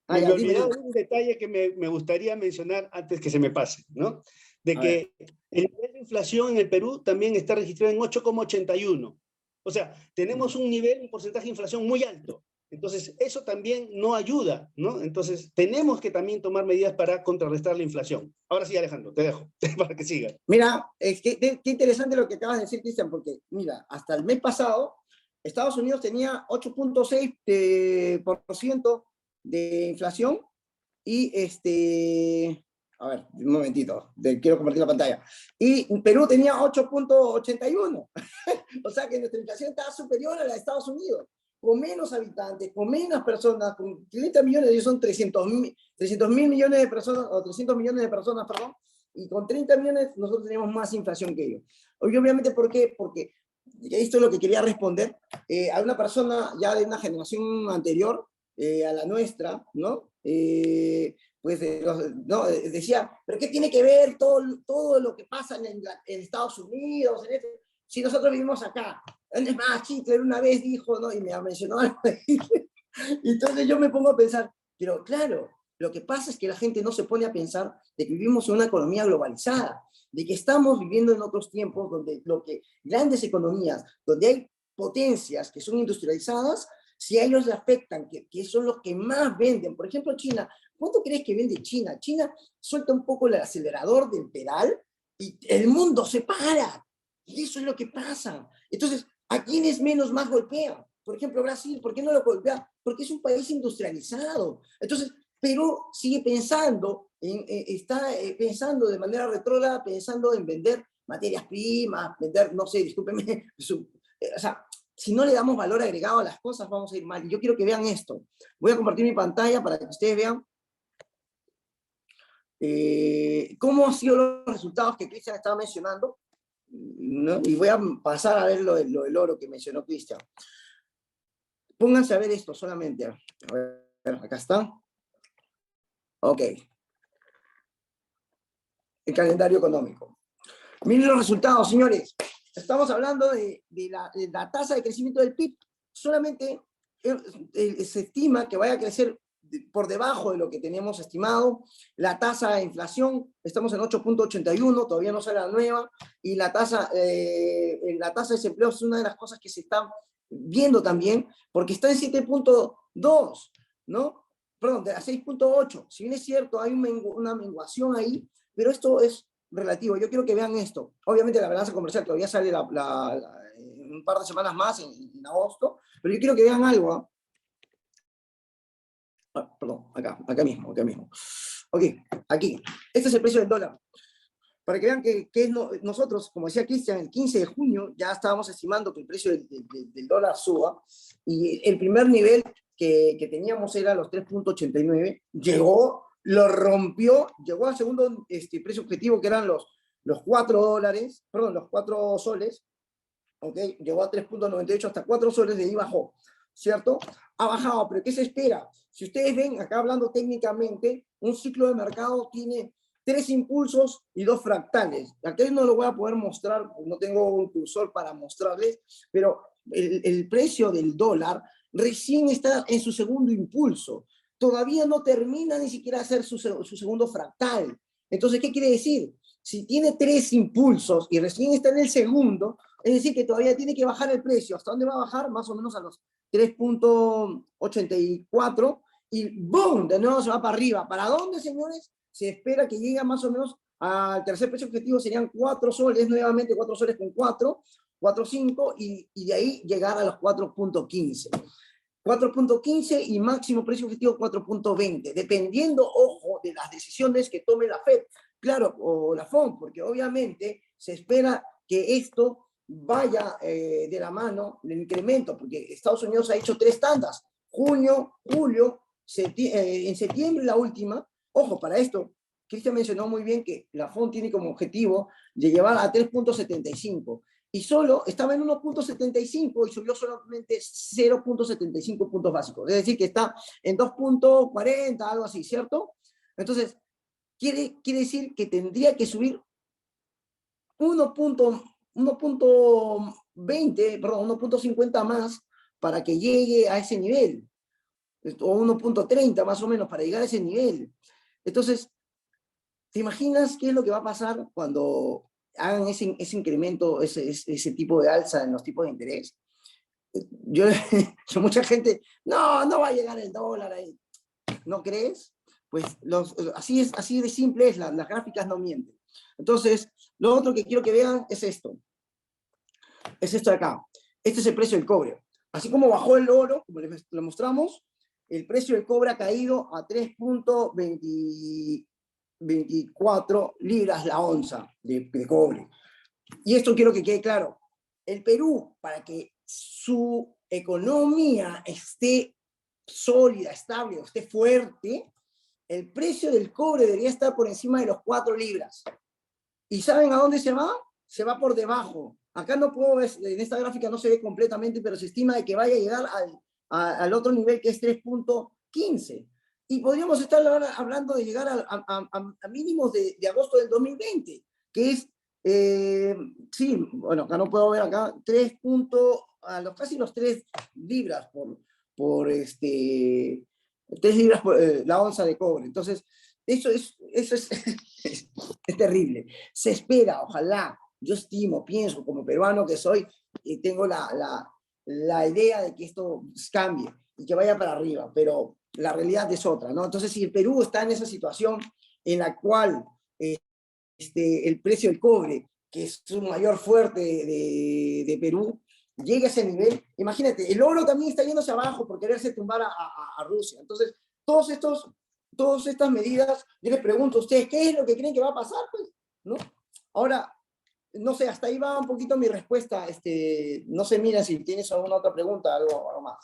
D: Me olvidé de un detalle que me gustaría mencionar antes que se me pase, ¿no? De que el nivel de inflación en el Perú también está registrado en 8,81. O sea, tenemos un porcentaje de inflación muy alto. Entonces, eso también no ayuda, ¿no? Entonces, tenemos que también tomar medidas para contrarrestar la inflación. Ahora sí, Alejandro, te dejo para que sigas.
B: Mira, qué interesante lo que acabas de decir, Cristian, porque, mira, hasta el mes pasado, Estados Unidos tenía 8,6% de inflación y, a ver, un momentito, quiero compartir la pantalla. Y Perú tenía 8,81. O sea que nuestra inflación estaba superior a la de Estados Unidos, con menos habitantes, con menos personas, con 30 millones, ellos son 300 mil millones de personas, o 300 millones de personas, perdón, y con 30 millones nosotros tenemos más inflación que ellos. Obviamente, ¿por qué? Porque esto es lo que quería responder a una persona ya de una generación anterior a la nuestra, ¿no? Pues no, decía, ¿pero qué tiene que ver todo lo que pasa en Estados Unidos, en esto? Si nosotros vivimos acá? Es más, Hitler una vez dijo, ¿no? Y me mencionó algo de Hitler. Entonces yo me pongo a pensar, pero claro, lo que pasa es que la gente no se pone a pensar de que vivimos en una economía globalizada, de que estamos viviendo en otros tiempos donde grandes economías, donde hay potencias que son industrializadas, si a ellos les afectan, que son los que más venden. Por ejemplo, China, ¿cuánto crees que vende China? China suelta un poco el acelerador del pedal y el mundo se para. Y eso es lo que pasa. Entonces, ¿a quiénes menos más golpean? Por ejemplo, Brasil, ¿por qué no lo golpea? Porque es un país industrializado. Entonces, Perú sigue pensando, está pensando de manera retrógrada, pensando en vender materias primas, vender, no sé, discúlpeme, o sea, si no le damos valor agregado a las cosas, vamos a ir mal. Y yo quiero que vean esto. Voy a compartir mi pantalla para que ustedes vean cómo han sido los resultados que Cristian estaba mencionando, ¿no? Y voy a pasar a ver lo del oro que mencionó Cristian. pónganse a ver esto solamente. A ver, acá está. Ok. El calendario económico. Miren los resultados, señores. Estamos hablando de la tasa de crecimiento del PIB. Solamente se estima que vaya a crecer por debajo de lo que teníamos estimado. La tasa de inflación, estamos en 8.81, todavía no sale la nueva, y la tasa de desempleo es una de las cosas que se está viendo también, porque está en 7.2, ¿no? Perdón, a 6.8. Si bien es cierto, hay una menguación ahí, pero esto es relativo. Yo quiero que vean esto. Obviamente la balanza comercial todavía sale en un par de semanas más, en agosto, pero yo quiero que vean algo. Perdón, acá mismo. Ok, aquí. Este es el precio del dólar. Para que vean que nosotros, como decía Cristian, el 15 de junio ya estábamos estimando que el precio del dólar suba, y el primer nivel que teníamos era los 3.89, llegó, lo rompió, llegó al segundo precio objetivo, que eran los 4 dólares, perdón, los 4 soles, ¿ok? Llegó a 3.98 hasta 4 soles, de ahí bajó, ¿cierto? Ha bajado, pero ¿qué se espera? Si ustedes ven, acá hablando técnicamente, un ciclo de mercado tiene 3 impulsos y 2 fractales. Aquí no lo voy a poder mostrar, no tengo un cursor para mostrarles, pero el precio del dólar recién está en su segundo impulso. Todavía no termina ni siquiera de hacer su segundo fractal. Entonces, ¿qué quiere decir? Si tiene 3 impulsos y recién está en el segundo, es decir, que todavía tiene que bajar el precio. ¿Hasta dónde va a bajar? Más o menos a los 3.84, y ¡boom! De nuevo se va para arriba. ¿Para dónde, señores? Se espera que llegue más o menos al tercer precio objetivo, serían 4 soles, nuevamente 4 soles con 4.5, y de ahí llegar a los 4.15. 4.15 y máximo precio objetivo 4.20, dependiendo, ojo, de las decisiones que tome la FED, claro, o la FOMC, porque obviamente se espera que esto vaya de la mano del incremento, porque Estados Unidos ha hecho 3 tandas, junio, julio, en septiembre la última. Ojo, para esto, Cristian mencionó muy bien que la FOMC tiene como objetivo de llevar a 3.75, y solo estaba en 1.75 y subió solamente 0.75 puntos básicos, es decir, que está en 2.40, algo así, ¿cierto? Entonces, quiere decir que tendría que subir 1.20 más para que llegue a ese nivel, o 1.30 más o menos para llegar a ese nivel. Entonces, ¿te imaginas qué es lo que va a pasar cuando hagan ese incremento, ese tipo de alza en los tipos de interés? Mucha gente, no va a llegar el dólar ahí. ¿No crees? Pues así de simple es, las gráficas no mienten. Entonces, lo otro que quiero que vean es esto. Es esto de acá. Este es el precio del cobre. Así como bajó el oro, como les lo mostramos, el precio del cobre ha caído a 3.24 libras la onza de cobre. Y esto quiero que quede claro. El Perú, para que su economía esté sólida, estable, esté fuerte, el precio del cobre debería estar por encima de los 4 libras. ¿Y saben a dónde se va? Se va por debajo. Acá no puedo ver, en esta gráfica no se ve completamente, pero se estima de que vaya a llegar al otro nivel, que es 3.15. Y podríamos estar ahora hablando de llegar a mínimos de agosto del 2020, que es, sí, bueno, acá no puedo ver acá, casi los 3 libras por 3 libras por la onza de cobre. Entonces, eso es es terrible. Se espera, ojalá, yo estimo, pienso, como peruano que soy, y tengo la idea de que esto cambie y que vaya para arriba, pero la realidad es otra, ¿no? Entonces, si el Perú está en esa situación en la cual el precio del cobre, que es su mayor fuerte de Perú, llega a ese nivel, imagínate, el oro también está yéndose abajo por quererse tumbar a Rusia. Entonces, todas estas medidas, yo les pregunto a ustedes, ¿qué es lo que creen que va a pasar? Pues, ¿no? Ahora, no sé, hasta ahí va un poquito mi respuesta. No sé, mira, si tienes alguna otra pregunta, algo más.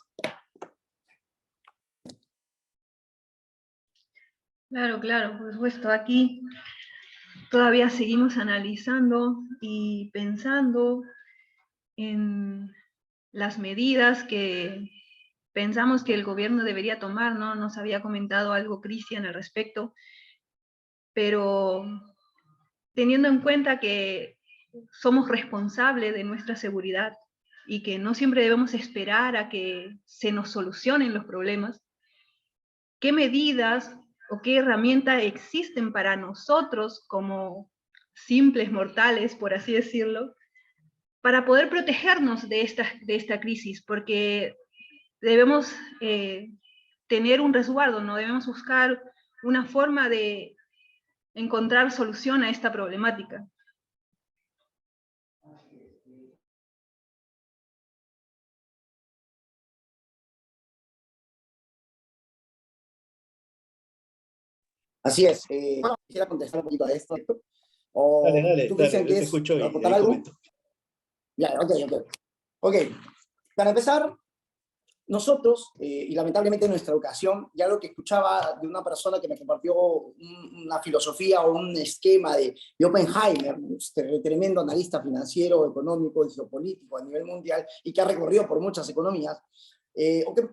C: Claro, por supuesto. Aquí todavía seguimos analizando y pensando en las medidas que pensamos que el gobierno debería tomar, ¿no? Nos había comentado algo Cristian al respecto, pero teniendo en cuenta que somos responsables de nuestra seguridad y que no siempre debemos esperar a que se nos solucionen los problemas, ¿qué medidas o qué herramientas existen para nosotros como simples mortales, por así decirlo, para poder protegernos de esta crisis? Porque debemos tener un resguardo, ¿no? Debemos buscar una forma de encontrar solución a esta problemática.
B: Así es. Bueno, quisiera contestar un poquito a esto. O
D: Dale,
B: tú,
D: dale,
B: Cristian,
D: yo te
B: ¿quieres
D: escucho y
B: aportar
D: ahí
B: algo?
D: comento.
B: Ya, ok. Ok, para empezar, nosotros, y lamentablemente nuestra educación, ya lo que escuchaba de una persona que me compartió una filosofía o un esquema de Oppenheimer, tremendo analista financiero, económico y geopolítico a nivel mundial, y que ha recorrido por muchas economías.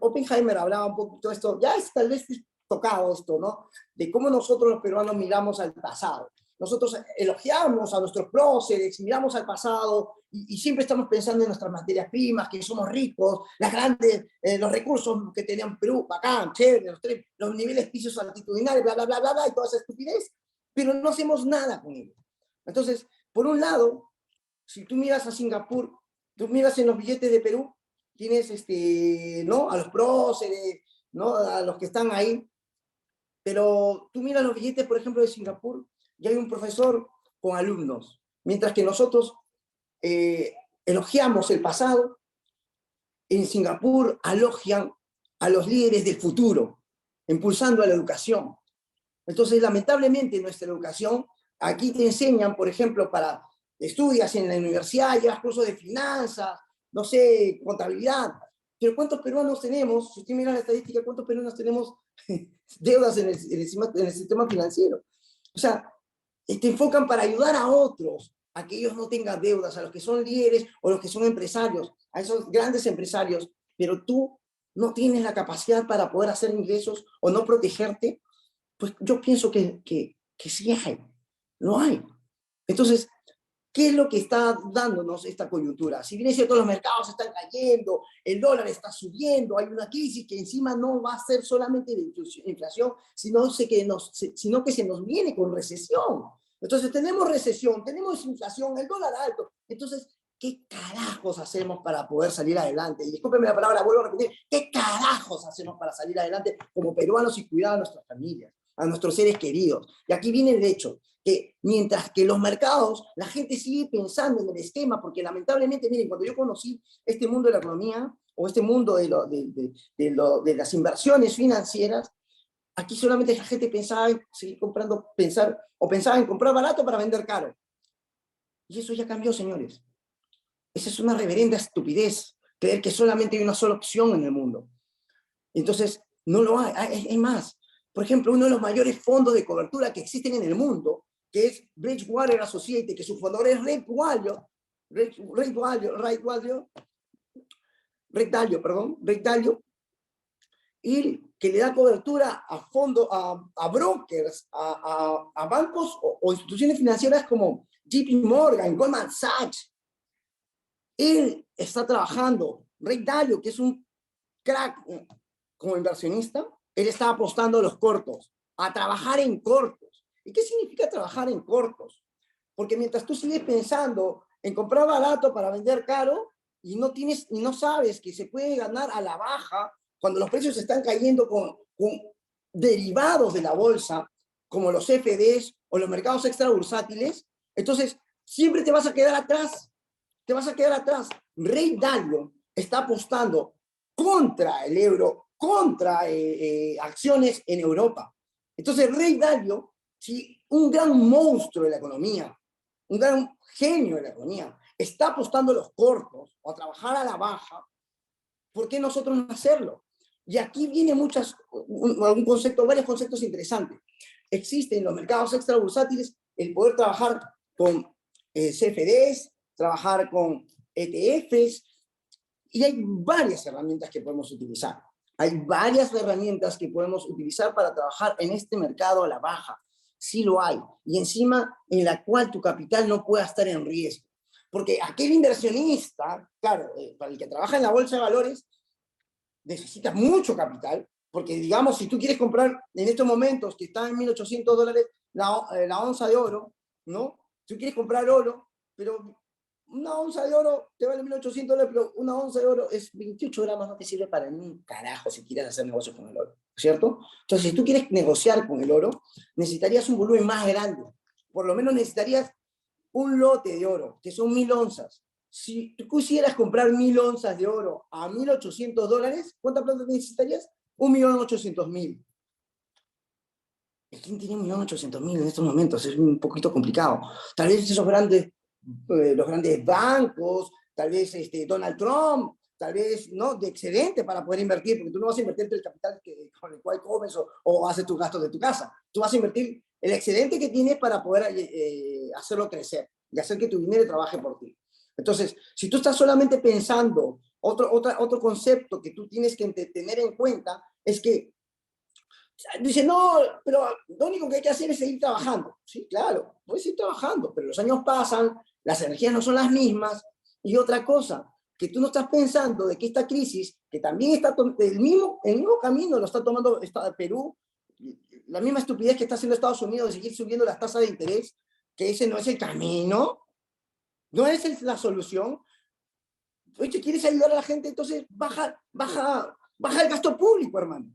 B: Oppenheimer hablaba un poquito de esto, ya es tal vez tocado esto, ¿no? De cómo nosotros los peruanos miramos al pasado. Nosotros elogiamos a nuestros próceres, miramos al pasado y siempre estamos pensando en nuestras materias primas, que somos ricos, las grandes, los recursos que tenían Perú, bacán, chévere, los niveles pisos altitudinales, bla, bla, bla, bla, bla, y toda esa estupidez, pero no hacemos nada con ello. Entonces, por un lado, si tú miras a Singapur, tú miras en los billetes de Perú, tienes ¿no? A los próceres, ¿no? A los que están ahí, pero tú miras los billetes, por ejemplo, de Singapur, y hay un profesor con alumnos, mientras que nosotros elogiamos el pasado, en Singapur elogian a los líderes del futuro, impulsando a la educación. Entonces, lamentablemente, nuestra educación, aquí te enseñan, por ejemplo, estudias en la universidad, llevas cursos de finanzas, no sé, contabilidad, pero ¿cuántos peruanos tenemos? Si usted mira la estadística, ¿cuántos peruanos tenemos deudas en el sistema financiero? O sea, te enfocan para ayudar a otros, a que ellos no tengan deudas, a los que son líderes o los que son empresarios, a esos grandes empresarios, pero tú no tienes la capacidad para poder hacer ingresos o no protegerte, pues yo pienso que sí hay, lo hay. Entonces, ¿qué es lo que está dándonos esta coyuntura? Si bien es cierto, los mercados están cayendo, el dólar está subiendo, hay una crisis que encima no va a ser solamente de inflación, sino que se nos viene con recesión. Entonces tenemos recesión, tenemos inflación, el dólar alto. Entonces, ¿qué carajos hacemos para poder salir adelante? Y discúlpenme la palabra, vuelvo a repetir, ¿qué carajos hacemos para salir adelante como peruanos y cuidar a nuestras familias, a nuestros seres queridos? Y aquí viene el hecho, que mientras que los mercados, la gente sigue pensando en el esquema, porque lamentablemente, miren, cuando yo conocí este mundo de la economía, o este mundo de las inversiones financieras, aquí solamente la gente pensaba en seguir comprando, pensaba en comprar barato para vender caro. Y eso ya cambió, señores. Esa es una reverenda estupidez, creer que solamente hay una sola opción en el mundo. Entonces, no lo hay, hay más. Por ejemplo, uno de los mayores fondos de cobertura que existen en el mundo, que es Bridgewater Associates, que su fundador es Ray Dalio, y que le da cobertura a fondos, a brokers, a bancos o instituciones financieras como JP Morgan, Goldman Sachs. Él está trabajando, Ray Dalio, que es un crack como inversionista, él está apostando a los cortos, a trabajar en cortos. ¿Y qué significa trabajar en cortos? Porque mientras tú sigues pensando en comprar barato para vender caro y no sabes que se puede ganar a la baja cuando los precios están cayendo con derivados de la bolsa, como los CFDs o los mercados extrabursátiles, entonces siempre te vas a quedar atrás. Te vas a quedar atrás. Ray Dalio está apostando contra el euro, contra acciones en Europa. Entonces, Ray Dalio, si un gran monstruo de la economía, un gran genio de la economía, está apostando a los cortos o a trabajar a la baja, ¿por qué nosotros no hacerlo? Y aquí viene varios conceptos interesantes. Existe en los mercados extrabursátiles el poder trabajar con CFDs, trabajar con ETFs, y hay varias herramientas que podemos utilizar. Hay varias herramientas que podemos utilizar para trabajar en este mercado a la baja. Sí lo hay. Y encima en la cual tu capital no pueda estar en riesgo. Porque aquel inversionista, claro, para el que trabaja en la bolsa de valores, necesita mucho capital, porque digamos, si tú quieres comprar en estos momentos que están en $1.800 la onza de oro, ¿no? Si tú quieres comprar oro, pero una onza de oro te vale $1.800, pero una onza de oro es 28 gramos, no te sirve para ni un carajo si quieres hacer negocios con el oro, ¿cierto? Entonces, si tú quieres negociar con el oro, necesitarías un volumen más grande. Por lo menos necesitarías un lote de oro, que son 1.000 onzas. Si tú quisieras comprar 1.000 onzas de oro a $1.800, ¿cuánta plata necesitarías? 1.800.000. ¿Quién tiene 1.800.000 en estos momentos? Es un poquito complicado. Tal vez esos grandes, los grandes bancos, tal vez Donald Trump, tal vez, ¿no?, de excedente para poder invertir, porque tú no vas a invertir el capital con el cual comes o haces tus gastos de tu casa. Tú vas a invertir el excedente que tienes para poder hacerlo crecer y hacer que tu dinero trabaje por ti. Entonces, si tú estás solamente pensando, otro concepto que tú tienes que tener en cuenta es que dice, no, pero lo único que hay que hacer es seguir trabajando. Sí, claro, puedes seguir trabajando, pero los años pasan, las energías no son las mismas. Y otra cosa, que tú no estás pensando de que esta crisis, que también está el mismo camino lo está tomando Perú, la misma estupidez que está haciendo Estados Unidos de seguir subiendo las tasas de interés, que ese no es el camino, no es la solución. Oye, ¿quieres ayudar a la gente? Entonces baja el gasto público, hermano.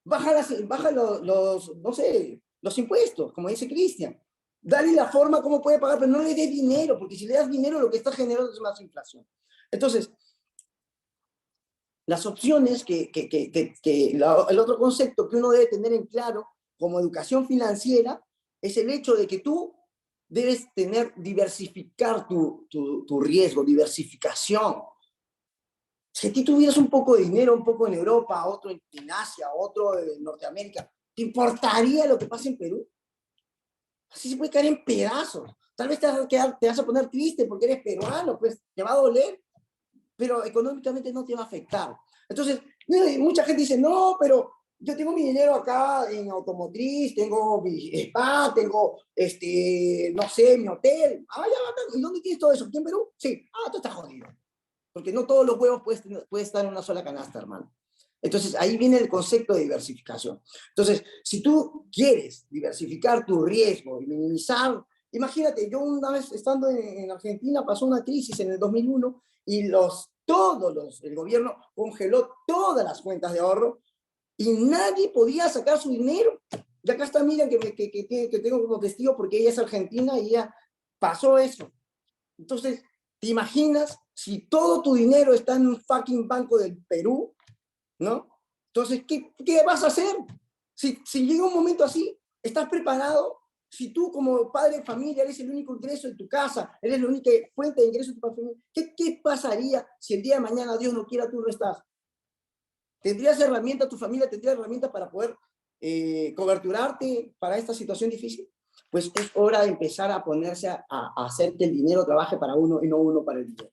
B: Baja los, no sé, los impuestos, como dice Cristian. Dale la forma como puede pagar, pero no le des dinero, porque si le das dinero lo que está generando es más inflación. Entonces, las opciones el otro concepto que uno debe tener en claro como educación financiera es el hecho de que tú debes diversificar tu riesgo, diversificación. Si a ti tuvieras un poco de dinero, un poco en Europa, otro en Asia, otro en Norteamérica, ¿te importaría lo que pasa en Perú? Así se puede caer en pedazos. Tal vez te vas a poner triste porque eres peruano, pues te va a doler, pero económicamente no te va a afectar. Entonces, mucha gente dice, no, pero yo tengo mi dinero acá en automotriz, tengo mi spa, tengo, no sé, mi hotel. Ah, ya, ¿y dónde tienes todo eso? ¿Aquí en Perú? Sí. Ah, tú estás jodido. Porque no todos los huevos pueden estar en una sola canasta, hermano. Entonces, ahí viene el concepto de diversificación. Entonces, si tú quieres diversificar tu riesgo y minimizar, imagínate, yo una vez estando en Argentina pasó una crisis en el 2001 y el gobierno congeló todas las cuentas de ahorro y nadie podía sacar su dinero. Y acá está Miriam, que tengo como testigo porque ella es argentina y ella pasó eso. Entonces, ¿te imaginas si todo tu dinero está en un fucking banco del Perú? ¿No? Entonces, ¿qué vas a hacer? Si llega un momento así, ¿estás preparado? Si tú como padre de familia eres el único ingreso de tu casa, eres la única fuente de ingreso de tu familia, ¿qué pasaría si el día de mañana, Dios no quiera, tú no estás? ¿Tendrías herramienta, tu familia tendría herramienta para poder coberturarte para esta situación difícil? Pues es hora de empezar a ponerse a hacer que el dinero trabaje para uno y no uno para el dinero.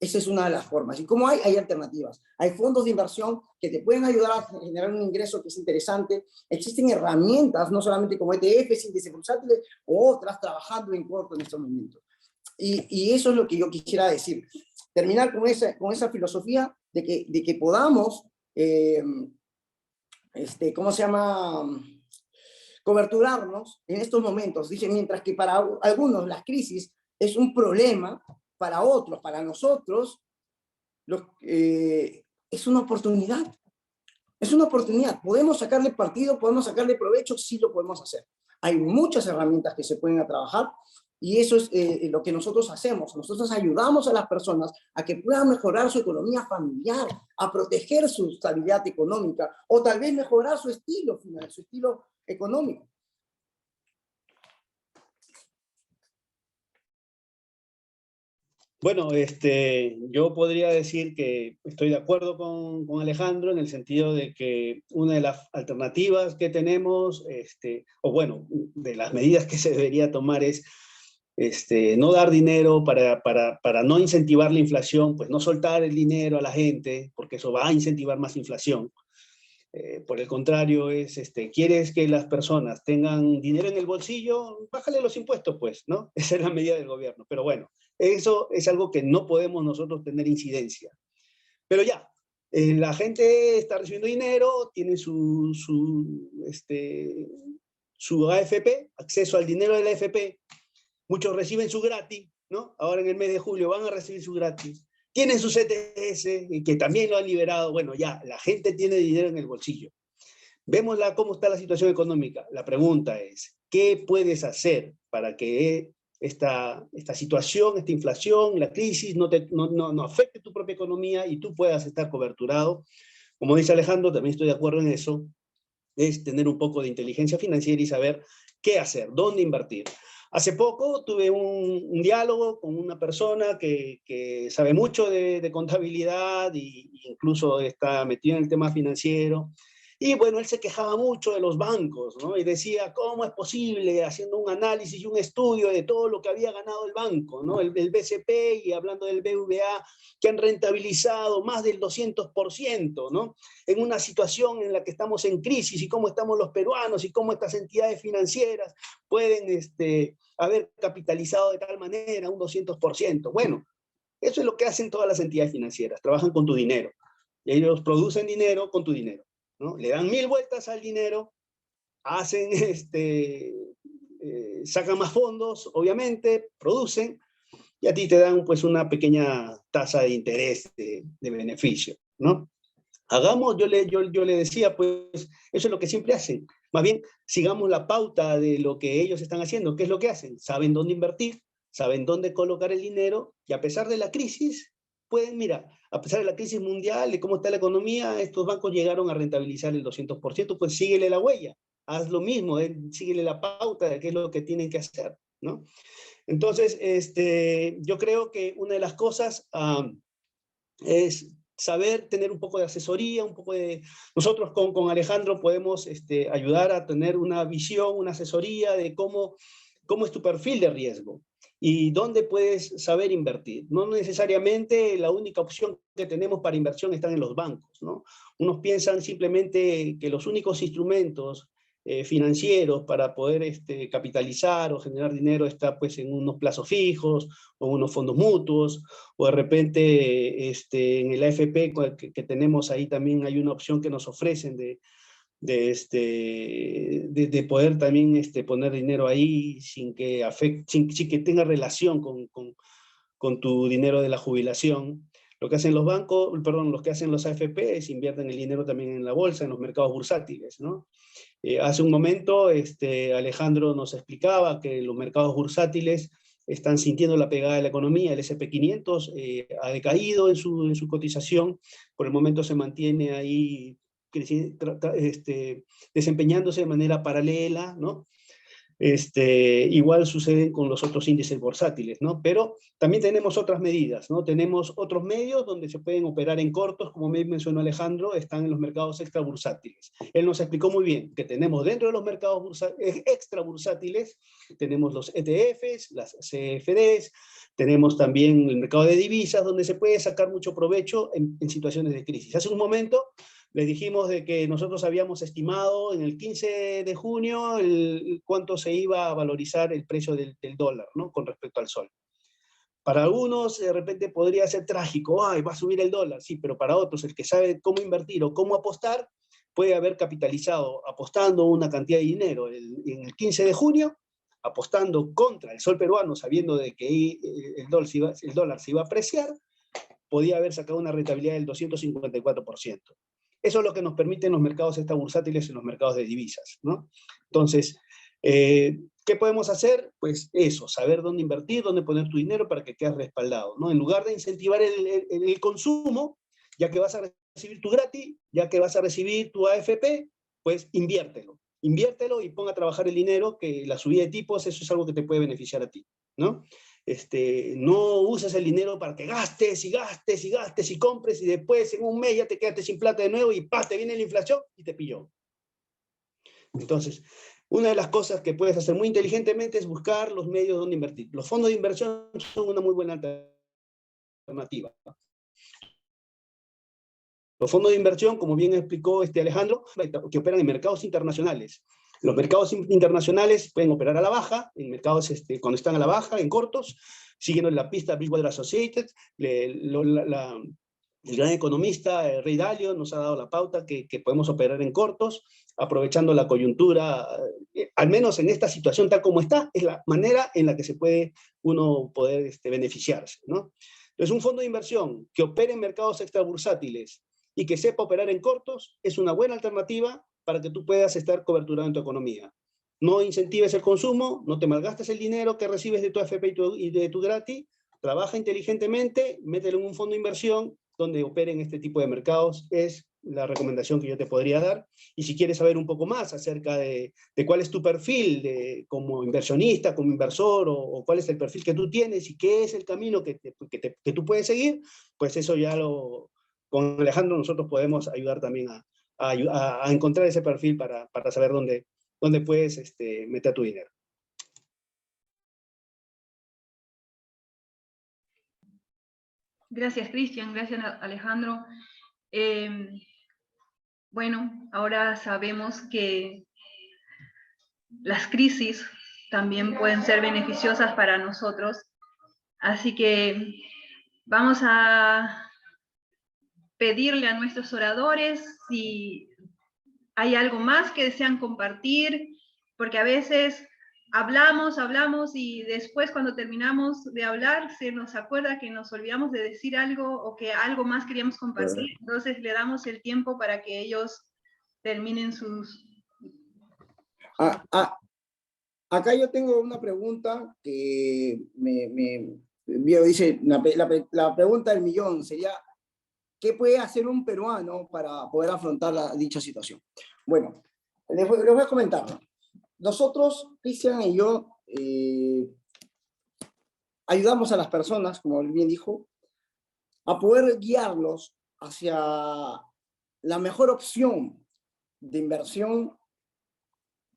B: Esa es una de las formas. ¿Y cómo hay? Hay alternativas. Hay fondos de inversión que te pueden ayudar a generar un ingreso que es interesante. Existen herramientas, no solamente como ETFs, índices bursátiles, o otras trabajando en corto en estos momentos. Y eso es lo que yo quisiera decir. Terminar con esa filosofía de que podamos, ¿cómo se llama?, coberturarnos en estos momentos. Dice, mientras que para algunos la crisis es un problema, para otros, para nosotros, es una oportunidad. Es una oportunidad. ¿Podemos sacarle partido? ¿Podemos sacarle provecho? Sí lo podemos hacer. Hay muchas herramientas que se pueden trabajar y eso es lo que nosotros hacemos. Nosotros ayudamos a las personas a que puedan mejorar su economía familiar, a proteger su estabilidad económica o tal vez mejorar su estilo final, su estilo económico.
D: Bueno, yo podría decir que estoy de acuerdo con Alejandro en el sentido de que una de las alternativas que tenemos, o bueno, de las medidas que se debería tomar es no dar dinero para no incentivar la inflación, pues no soltar el dinero a la gente, porque eso va a incentivar más inflación. Por el contrario, ¿quieres que las personas tengan dinero en el bolsillo? Bájale los impuestos, pues, ¿no? Esa es la medida del gobierno. Pero bueno, eso es algo que no podemos nosotros tener incidencia. Pero ya, la gente está recibiendo dinero, tiene su AFP, acceso al dinero de la AFP. Muchos reciben su gratis, ¿no? Ahora en el mes de julio van a recibir su gratis. Tienen su CTS, que también lo han liberado. Bueno, ya, la gente tiene dinero en el bolsillo. Vemos cómo está la situación económica. La pregunta es, ¿qué puedes hacer para que esta situación, esta inflación, la crisis no afecte tu propia economía y tú puedas estar coberturado? Como dice Alejandro, también estoy de acuerdo en eso, es tener un poco de inteligencia financiera y saber qué hacer, dónde invertir. Hace poco tuve un diálogo con una persona que sabe mucho de contabilidad e incluso está metido en el tema financiero. Y bueno, él se quejaba mucho de los bancos, ¿no? Y decía, ¿cómo es posible, haciendo un análisis y un estudio de todo lo que había ganado el banco, ¿no? El BCP y hablando del BVA, que han rentabilizado más del 200%, ¿no? En una situación en la que estamos en crisis y cómo estamos los peruanos y cómo estas entidades financieras pueden haber capitalizado de tal manera un 200%. Bueno, eso es lo que hacen todas las entidades financieras, trabajan con tu dinero. Y ellos producen dinero con tu dinero, ¿no? Le dan 1000 vueltas al dinero, hacen, sacan más fondos, obviamente, producen, y a ti te dan pues una pequeña tasa de interés de beneficio, ¿no? Hagamos, yo le decía, pues eso es lo que siempre hacen. Más bien, sigamos la pauta de lo que ellos están haciendo. ¿Qué es lo que hacen? Saben dónde invertir, saben dónde colocar el dinero, y a pesar de la crisis, mira, a pesar de la crisis mundial, de cómo está la economía, estos bancos llegaron a rentabilizar el 200%, pues síguele la huella, haz lo mismo, síguele la pauta de qué es lo que tienen que hacer, ¿no? Entonces, yo creo que una de las cosas es saber tener un poco de asesoría, un poco de... Nosotros con Alejandro podemos ayudar a tener una visión, una asesoría de cómo es tu perfil de riesgo y dónde puedes saber invertir. No necesariamente la única opción que tenemos para inversión está en los bancos, ¿no? Unos piensan simplemente que los únicos instrumentos financieros para poder capitalizar o generar dinero está pues en unos plazos fijos o unos fondos mutuos, o de repente en el AFP que tenemos ahí también hay una opción que nos ofrecen de poder también poner dinero ahí sin que sin que tenga relación con tu dinero de la jubilación. Lo que hacen los bancos, perdón, lo que hacen los AFP es invierten el dinero también en la bolsa, en los mercados bursátiles, ¿no? Hace un momento Alejandro nos explicaba que los mercados bursátiles están sintiendo la pegada de la economía. El S&P 500 ha decaído en su cotización, por el momento se mantiene ahí desempeñándose de manera paralela, ¿no? Igual sucede con los otros índices bursátiles, ¿no? Pero también tenemos otras medidas, ¿no? Tenemos otros medios donde se pueden operar en cortos, como me mencionó Alejandro, están en los mercados extrabursátiles. Él nos explicó muy bien que tenemos dentro de los mercados extrabursátiles, tenemos los ETFs, las CFDs, tenemos también el mercado de divisas, donde se puede sacar mucho provecho en situaciones de crisis. Hace un momento les dijimos de que nosotros habíamos estimado en el 15 de junio cuánto se iba a valorizar el precio del dólar, ¿no? Con respecto al sol. Para algunos de repente podría ser trágico, ¡ay, va a subir el dólar! Sí, pero para otros, el que sabe cómo invertir o cómo apostar, puede haber capitalizado apostando una cantidad de dinero en el 15 de junio, apostando contra el sol peruano, sabiendo de que el dólar se iba a apreciar, podía haber sacado una rentabilidad del 254%. Eso es lo que nos permiten los mercados extrabursátiles y los mercados de divisas, ¿no? Entonces, ¿qué podemos hacer? Pues eso, saber dónde invertir, dónde poner tu dinero para que quedes respaldado, ¿no? En lugar de incentivar el consumo, ya que vas a recibir tu gratis, ya que vas a recibir tu AFP, pues inviértelo. Inviértelo y ponga a trabajar el dinero, que la subida de tipos, eso es algo que te puede beneficiar a ti, ¿no? No uses el dinero para que gastes y gastes y gastes y compres y después en un mes ya te quedaste sin plata de nuevo y ¡pah!, te viene la inflación y te pilló. Entonces, una de las cosas que puedes hacer muy inteligentemente es buscar los medios donde invertir. Los fondos de inversión son una muy buena alternativa. Los fondos de inversión, como bien explicó Alejandro, que operan en mercados internacionales. Los mercados internacionales pueden operar a la baja, en mercados cuando están a la baja, en cortos, siguiendo la pista Bridgewater Associated. El gran economista Ray Dalio nos ha dado la pauta que podemos operar en cortos, aprovechando la coyuntura, al menos en esta situación tal como está, es la manera en la que se puede uno poder beneficiarse, ¿no? Entonces, un fondo de inversión que opere en mercados extrabursátiles y que sepa operar en cortos es una buena alternativa para que tú puedas estar coberturado en tu economía. No incentives el consumo, no te malgastes el dinero que recibes de tu AFP y de tu gratis, trabaja inteligentemente, mételo en un fondo de inversión donde operen este tipo de mercados, es la recomendación que yo te podría dar. Y si quieres saber un poco más acerca de cuál es tu perfil como inversionista, como inversor, o cuál es el perfil que tú tienes y qué es el camino que tú puedes seguir, pues eso ya con Alejandro nosotros podemos ayudar también a encontrar ese perfil para saber dónde puedes meter tu dinero.
C: Gracias, Cristian. Gracias, Alejandro. Bueno, ahora sabemos que las crisis también pueden ser beneficiosas para nosotros. Así que vamos a pedirle a nuestros oradores si hay algo más que desean compartir, porque a veces hablamos y después cuando terminamos de hablar se nos acuerda que nos olvidamos de decir algo o que algo más queríamos compartir. Entonces le damos el tiempo para que ellos terminen sus...
B: Acá yo tengo una pregunta que me dice, la pregunta del millón sería, ¿qué puede hacer un peruano para poder afrontar dicha situación? Bueno, les voy a comentar. Nosotros, Cristian y yo, ayudamos a las personas, como él bien dijo, a poder guiarlos hacia la mejor opción de inversión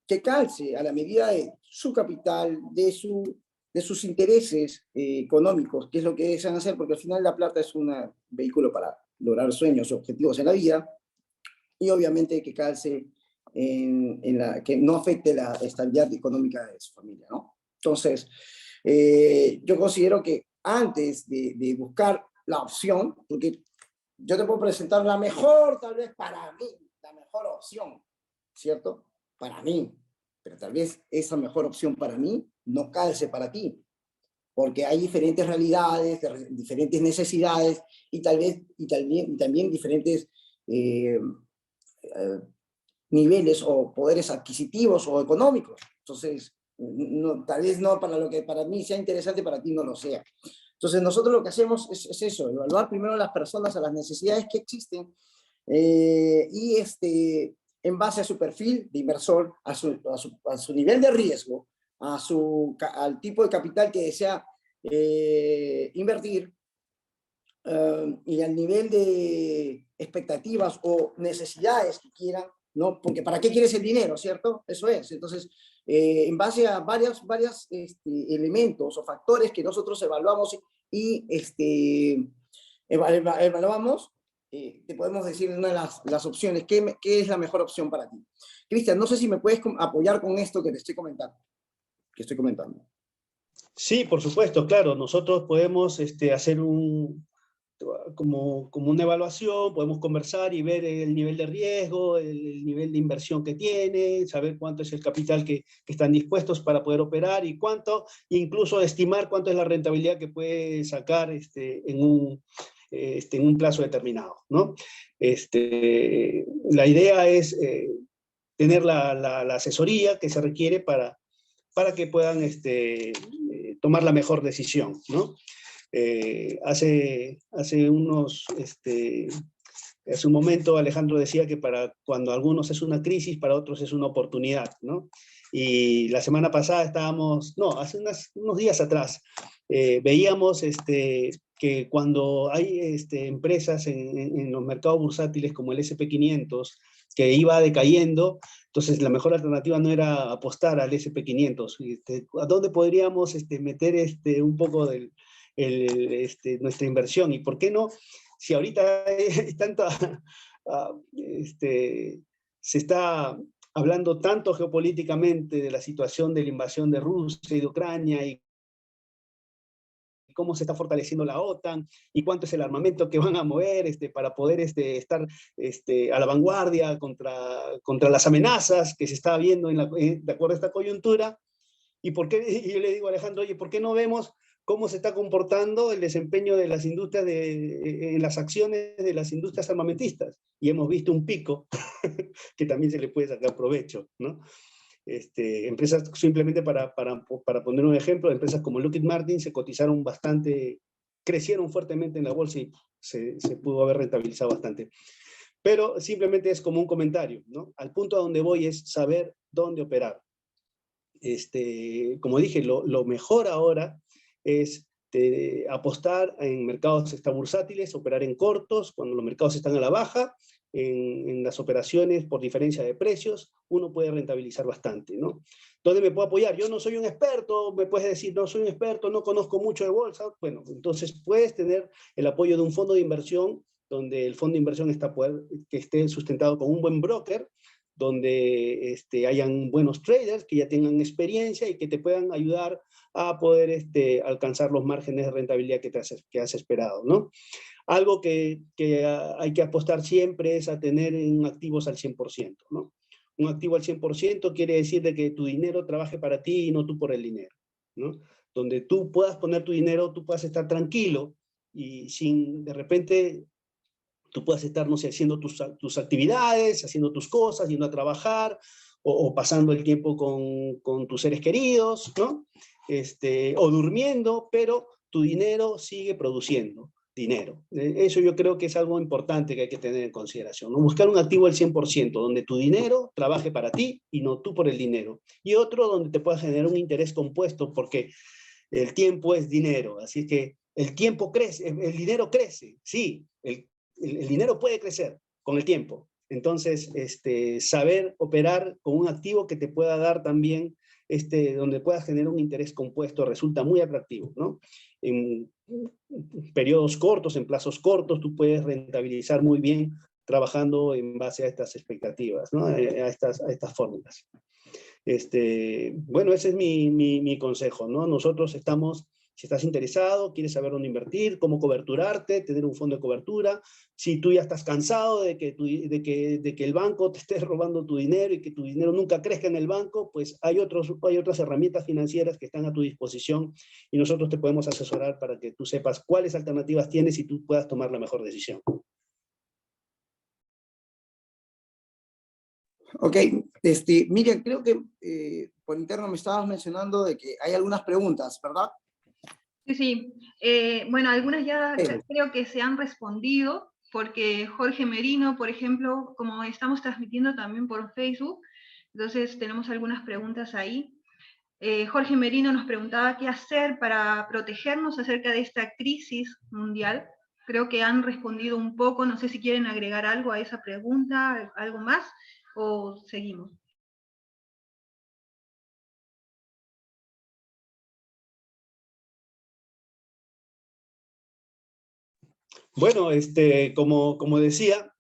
B: que calce a la medida de su capital, de sus intereses económicos, que es lo que desean hacer, porque al final la plata es un vehículo para lograr sueños o objetivos en la vida, y obviamente que calce que no afecte la estabilidad económica de su familia, ¿no? Entonces, yo considero que antes de buscar la opción, porque yo te puedo presentar la mejor, tal vez para mí, la mejor opción, ¿cierto? Para mí, pero tal vez esa mejor opción para mí no calce para ti, porque hay diferentes realidades, diferentes necesidades y también diferentes niveles o poderes adquisitivos o económicos. Entonces, tal vez no para lo que para mí sea interesante, para ti no lo sea. Entonces, nosotros lo que hacemos es eso, evaluar primero a las personas, a las necesidades que existen, y en base a su perfil de inversor, a su nivel de riesgo, al tipo de capital que desea invertir, y al nivel de expectativas o necesidades que quieran, ¿no? Porque ¿para qué quieres el dinero, cierto? Eso es. Entonces, en base a varios elementos o factores que nosotros evaluamos y evaluamos, te podemos decir una de las opciones, ¿qué es la mejor opción para ti? Cristian, no sé si me puedes apoyar con esto que te estoy comentando.
D: Sí, por supuesto, claro. Nosotros podemos hacer como una evaluación, podemos conversar y ver el nivel de riesgo, el nivel de inversión que tiene, saber cuánto es el capital que están dispuestos para poder operar y incluso estimar cuánto es la rentabilidad que puede sacar en un plazo determinado, ¿no? La idea es tener la asesoría que se requiere para que puedan tomar la mejor decisión, ¿no? Hace un momento Alejandro decía que para cuando algunos es una crisis, para otros es una oportunidad, ¿no? Y la semana pasada hace unos días atrás, veíamos que cuando hay empresas en los mercados bursátiles como el S&P 500 que iba decayendo, entonces la mejor alternativa no era apostar al S&P 500. ¿A dónde podríamos meter un poco nuestra inversión? ¿Y por qué no si ahorita hay tanta, se está hablando tanto geopolíticamente de la situación de la invasión de Rusia y de Ucrania y cómo se está fortaleciendo la OTAN y cuánto es el armamento que van a mover para poder estar a la vanguardia contra las amenazas que se está viendo de acuerdo a esta coyuntura. Y yo le digo a Alejandro, oye, ¿por qué no vemos cómo se está comportando el desempeño de las industrias en las acciones de las industrias armamentistas? Y hemos visto un pico que también se le puede sacar provecho, ¿no? Empresas, simplemente para poner un ejemplo, empresas como Lockheed Martin se cotizaron bastante, crecieron fuertemente en la bolsa y se pudo haber rentabilizado bastante. Pero simplemente es como un comentario, ¿no? Al punto a donde voy es saber dónde operar. Como dije, lo mejor ahora es apostar en mercados extrabursátiles, operar en cortos, cuando los mercados están a la baja, en las operaciones por diferencia de precios, uno puede rentabilizar bastante, ¿no? ¿Dónde me puedo apoyar? Yo no soy un experto, me puedes decir, no soy un experto, no conozco mucho de bolsa. Bueno, entonces puedes tener el apoyo de un fondo de inversión, donde el fondo de inversión que esté sustentado con un buen broker, donde hayan buenos traders que ya tengan experiencia y que te puedan ayudar a poder alcanzar los márgenes de rentabilidad que has esperado, ¿no? Algo que hay que apostar siempre es a tener activos al 100%, ¿no? Un activo al 100% quiere decir de que tu dinero trabaje para ti y no tú por el dinero, ¿no? Donde tú puedas poner tu dinero, tú puedas estar tranquilo y sin, de repente, tú puedas estar, no sé, haciendo tus actividades, haciendo tus cosas, yendo a trabajar, o pasando el tiempo con tus seres queridos, ¿no? O durmiendo, pero tu dinero sigue produciendo dinero. Eso yo creo que es algo importante que hay que tener en consideración, ¿no? Buscar un activo al 100%, donde tu dinero trabaje para ti y no tú por el dinero. Y otro donde te pueda generar un interés compuesto, porque el tiempo es dinero, así que el tiempo crece, el dinero crece, sí, el dinero puede crecer con el tiempo. Entonces, saber operar con un activo que te pueda dar también, donde puedas generar un interés compuesto resulta muy atractivo, ¿no? En periodos cortos, en plazos cortos, tú puedes rentabilizar muy bien trabajando en base a estas expectativas, ¿no? A estas fórmulas. Bueno, ese es mi consejo, ¿no? Nosotros estamos, si estás interesado, quieres saber dónde invertir, cómo coberturarte, tener un fondo de cobertura, si tú ya estás cansado de que el banco te esté robando tu dinero y que tu dinero nunca crezca en el banco, pues hay otras herramientas financieras que están a tu disposición y nosotros te podemos asesorar para que tú sepas cuáles alternativas tienes y tú puedas tomar la mejor decisión.
B: Ok, Miriam, creo que por interno me estabas mencionando de que hay algunas preguntas, ¿verdad?
C: Sí, sí. Bueno, algunas ya creo que se han respondido, porque Jorge Merino, por ejemplo, como estamos transmitiendo también por Facebook, entonces tenemos algunas preguntas ahí. Jorge Merino nos preguntaba qué hacer para protegernos acerca de esta crisis mundial. Creo que han respondido un poco, no sé si quieren agregar algo a esa pregunta, algo más, o seguimos.
D: Bueno, como decía,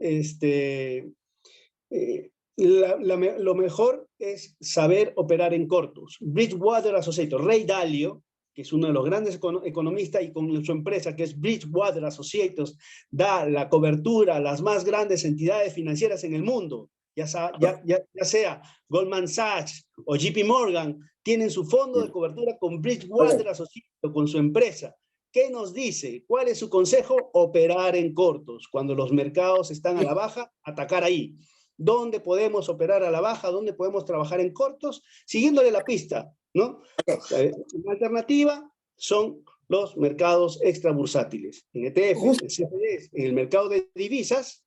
D: lo mejor es saber operar en cortos. Bridgewater Associates, Ray Dalio, que es uno de los grandes economistas, y con su empresa que es Bridgewater Associates, da la cobertura a las más grandes entidades financieras en el mundo, ya sea Goldman Sachs o JP Morgan, tienen su fondo de cobertura con Bridgewater Associates, con su empresa. ¿Qué nos dice? ¿Cuál es su consejo? Operar en cortos. Cuando los mercados están a la baja, atacar ahí. ¿Dónde podemos operar a la baja? ¿Dónde podemos trabajar en cortos? Siguiéndole la pista, ¿no? Una alternativa son los mercados extrabursátiles. En ETF, en CFDs, en el mercado de divisas,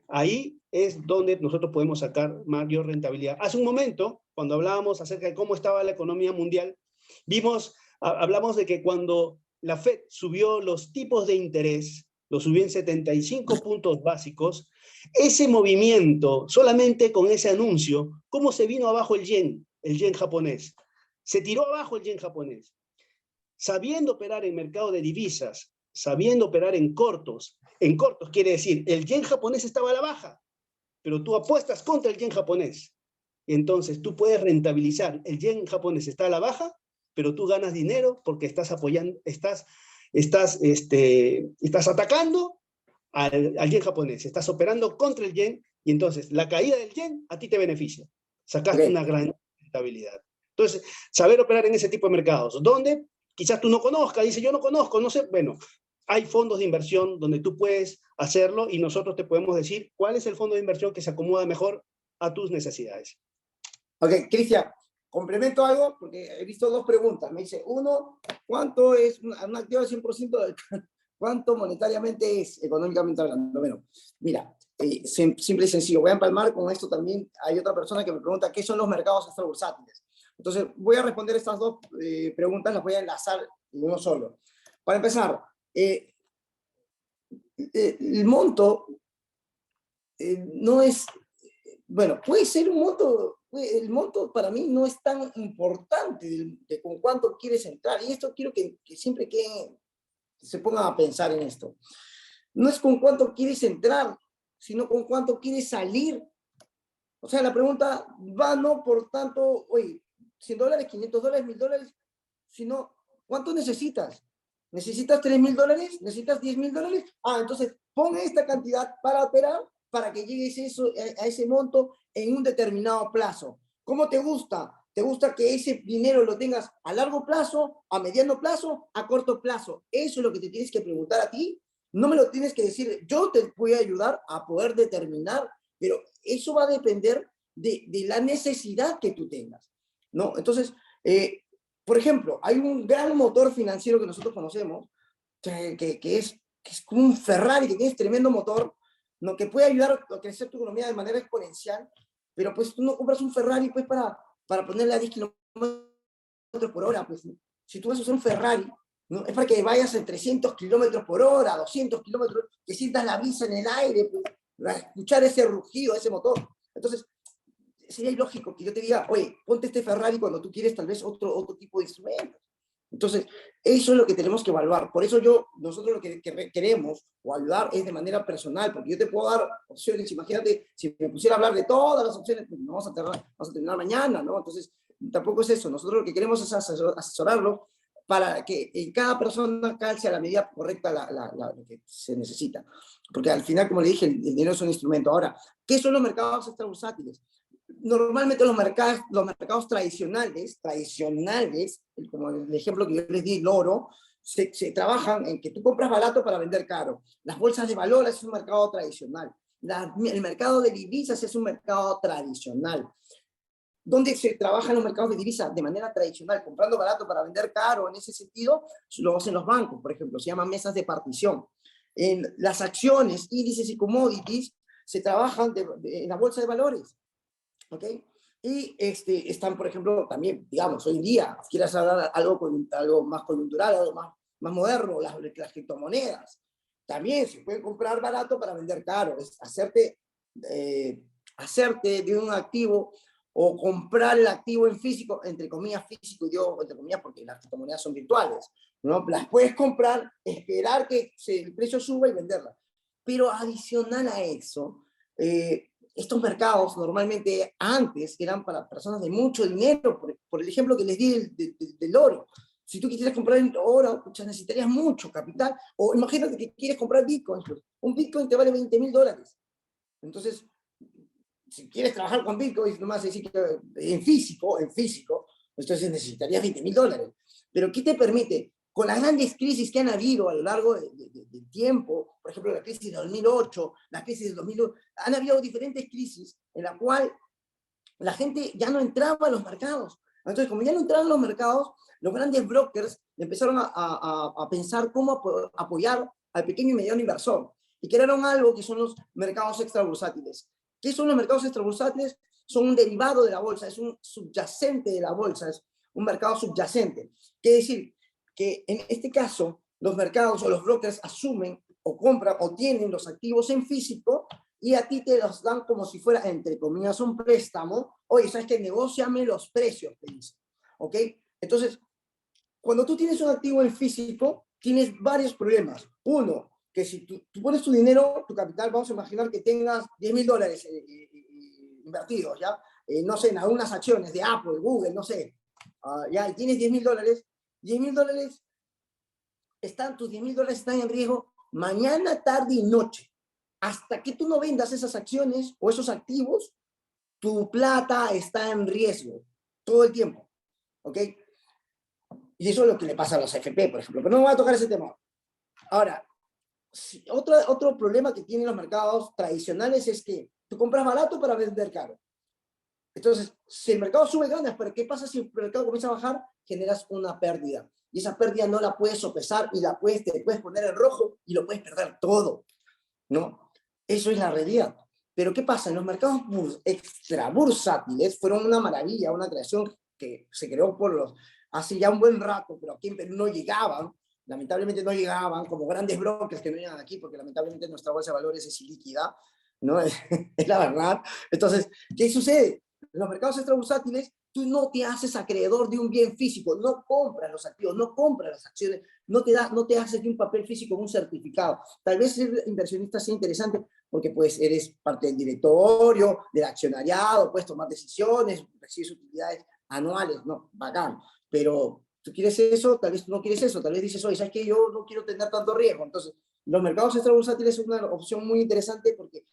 D: ahí es donde nosotros podemos sacar mayor rentabilidad. Hace un momento, cuando hablábamos acerca de cómo estaba la economía mundial, hablamos de que cuando la Fed subió los tipos de interés, lo subió en 75 puntos básicos, ese movimiento, solamente con ese anuncio, ¿cómo se vino abajo el yen japonés? Se tiró abajo el yen japonés. Sabiendo operar en mercado de divisas, sabiendo operar en cortos, en cortos quiere decir, el yen japonés estaba a la baja, pero tú apuestas contra el yen japonés. Entonces tú puedes rentabilizar, el yen japonés está a la baja, pero tú ganas dinero porque estás apoyando, estás atacando al yen japonés, estás operando contra el yen, y entonces la caída del yen a ti te beneficia. Sacaste una gran rentabilidad. Entonces, saber operar en ese tipo de mercados, donde quizás tú no conozcas, dice yo no conozco, no sé, bueno, hay fondos de inversión donde tú puedes hacerlo y nosotros te podemos decir cuál es el fondo de inversión que se acomoda mejor a tus necesidades.
B: Ok, Cristian, complemento algo porque he visto dos preguntas. Me dice, uno, ¿cuánto es un activo al 100%? ¿Cuánto monetariamente es económicamente hablando? Bueno, mira, simple y sencillo. Voy a empalmar con esto también. Hay otra persona que me pregunta, ¿qué son los mercados extrabursátiles? Entonces, voy a responder estas dos preguntas, las voy a enlazar en uno solo. Para empezar, el monto no es, bueno, puede ser un monto, el monto para mí no es tan importante de con cuánto quieres entrar, y esto quiero que siempre que se pongan a pensar en esto. No es con cuánto quieres entrar, sino con cuánto quieres salir. O sea, la pregunta va no por tanto, oye, $100, $500, $1000, sino ¿cuánto necesitas? ¿Necesitas $3000? ¿Necesitas $10,000? Ah, entonces pon esta cantidad para operar para que llegues a ese monto en un determinado plazo. ¿Cómo te gusta? ¿Te gusta que ese dinero lo tengas a largo plazo, a mediano plazo, a corto plazo? Eso es lo que te tienes que preguntar a ti. No me lo tienes que decir, yo te voy a ayudar a poder determinar, pero eso va a depender de la necesidad que tú tengas, ¿no? Entonces, por ejemplo, hay un gran motor financiero que nosotros conocemos, que es como un Ferrari, que tiene tremendo motor, ¿no? Que puede ayudar a crecer tu economía de manera exponencial, pero pues tú no compras un Ferrari pues para ponerle a 10 kilómetros por hora, pues, ¿no? Si tú vas a usar un Ferrari, ¿no? Es para que vayas en 300 kilómetros por hora, 200 kilómetros, que sientas la brisa en el aire, pues, para escuchar ese rugido, ese motor. Entonces, sería ilógico que yo te diga, oye, ponte este Ferrari cuando tú quieres tal vez otro tipo de instrumentos. Entonces, eso es lo que tenemos que evaluar. Por eso nosotros lo que queremos o ayudar es de manera personal, porque yo te puedo dar opciones. Imagínate, si me pusiera a hablar de todas las opciones, pues vamos a terminar mañana, ¿no? Entonces, tampoco es eso. Nosotros lo que queremos es asesorarlo para que en cada persona calce a la medida correcta lo que se necesita. Porque al final, como le dije, el dinero es un instrumento. Ahora, ¿qué son los mercados extrabursátiles? Normalmente los mercados tradicionales, como el ejemplo que yo les di, el oro, se trabajan en que tú compras barato para vender caro. Las bolsas de valores es un mercado tradicional. El mercado de divisas es un mercado tradicional. ¿Dónde se trabajan los mercados de divisas? De manera tradicional, comprando barato para vender caro. En ese sentido, lo hacen los bancos, por ejemplo, se llaman mesas de partición. En las acciones, índices y commodities se trabajan en la bolsa de valores. ¿Ok? Y están, por ejemplo, también, digamos, hoy en día, quieras hablar algo más coyuntural, algo más moderno, las criptomonedas. También se pueden comprar barato para vender caro. Es hacerte de un activo o comprar el activo en físico, entre comillas físico, y digo entre comillas porque las criptomonedas son virtuales, ¿no? Las puedes comprar, esperar que el precio suba y venderlas. Pero adicional a eso, estos mercados normalmente antes eran para personas de mucho dinero, por el ejemplo que les di del oro. Si tú quisieras comprar oro, pues necesitarías mucho capital. O imagínate que quieres comprar Bitcoin. Pues, un Bitcoin te vale $20,000. Entonces, si quieres trabajar con Bitcoin, nomás decir que en físico, entonces necesitarías $20,000. Pero ¿qué te permite? Con las grandes crisis que han habido a lo largo del tiempo, por ejemplo, la crisis de 2008, la crisis de 2001, han habido diferentes crisis en la cual la gente ya no entraba a los mercados. Entonces, como ya no entraban a los mercados, los grandes brokers empezaron a pensar cómo apoyar al pequeño y mediano inversor, y crearon algo que son los mercados extrabursátiles. ¿Qué son los mercados extrabursátiles? Son un derivado de la bolsa, es un subyacente de la bolsa, es un mercado subyacente. Quiere decir que en este caso los mercados o los brokers asumen o compran o tienen los activos en físico y a ti te los dan como si fuera, entre comillas, un préstamo. Oye, ¿sabes qué? Negóciame los precios, te dicen. ¿Ok? Entonces, cuando tú tienes un activo en físico, tienes varios problemas. Uno, que si tú pones tu dinero, tu capital, vamos a imaginar que tengas $10.000 invertidos, ¿ya? No sé, en algunas acciones de Apple, Google, no sé, ya, y tienes $10.000, $10.000 tus $10.000 están en riesgo mañana, tarde y noche. Hasta que tú no vendas esas acciones o esos activos, tu plata está en riesgo todo el tiempo, ¿ok? Y eso es lo que le pasa a los AFP, por ejemplo, pero no voy a tocar ese tema. Ahora, otro problema que tienen los mercados tradicionales es que tú compras barato para vender caro. Entonces, si el mercado sube, ganas, pero ¿qué pasa si el mercado comienza a bajar? Generas una pérdida. Y esa pérdida no la puedes sopesar y te puedes poner en rojo y lo puedes perder todo, ¿no? Eso es la realidad. Pero ¿qué pasa? En los mercados extra bursátiles fueron una maravilla, una creación que se creó hace ya un buen rato, pero aquí en Perú no llegaban, lamentablemente no llegaban, como grandes brokers que no llegan aquí, porque lamentablemente nuestra bolsa de valores es ilíquida, ¿no? Es la verdad. Entonces, ¿qué sucede? En los mercados extrabursátiles, tú no te haces acreedor de un bien físico, no compras los activos, no compras las acciones, no te haces de un papel físico, un certificado. Tal vez ser inversionista sea interesante porque pues eres parte del directorio, del accionariado, puedes tomar decisiones, recibes utilidades anuales, no, bacán. Pero tú quieres eso, tal vez tú no quieres eso, tal vez dices, oye, ¿sabes qué? Yo no quiero tener tanto riesgo. Entonces, los mercados extrabursátiles es una opción muy interesante porque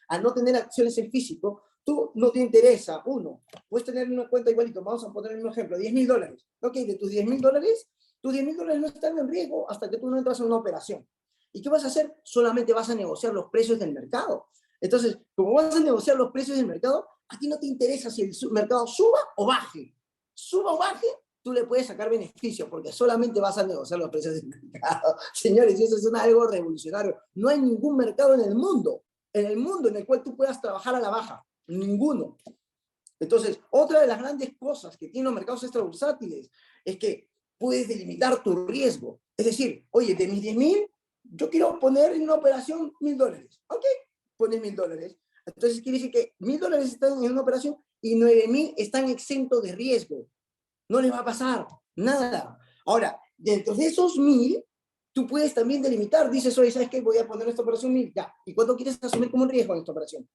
B: al no tener acciones en físico, tú no te interesa, puedes tener una cuenta igualito, vamos a poner un ejemplo, $10.000. Ok, de tus $10.000 no están en riesgo hasta que tú no entras en una operación. ¿Y qué vas a hacer? Solamente vas a negociar los precios del mercado. Entonces, como vas a negociar los precios del mercado, a ti no te interesa si el mercado suba o baje. Suba o baje, tú le puedes sacar beneficio, porque solamente vas a negociar los precios del mercado. Señores, y eso es algo revolucionario. No hay ningún mercado en el mundo en el cual tú puedas trabajar a la baja. Ninguno. Entonces, otra de las grandes cosas que tienen los mercados extrabursátiles es que puedes delimitar tu riesgo. Es decir, oye, de mis 10.000, yo quiero poner en una operación $1.000. Ok, pones $1.000. Entonces quiere decir que $1.000 están en una operación y 9.000 están exentos de riesgo. No les va a pasar nada. Ahora, dentro de esos 1.000, tú puedes también delimitar, dices, oye, ¿sabes qué? Voy a poner esta operación 1.000, ya. ¿Y cuánto quieres asumir como riesgo en esta operación?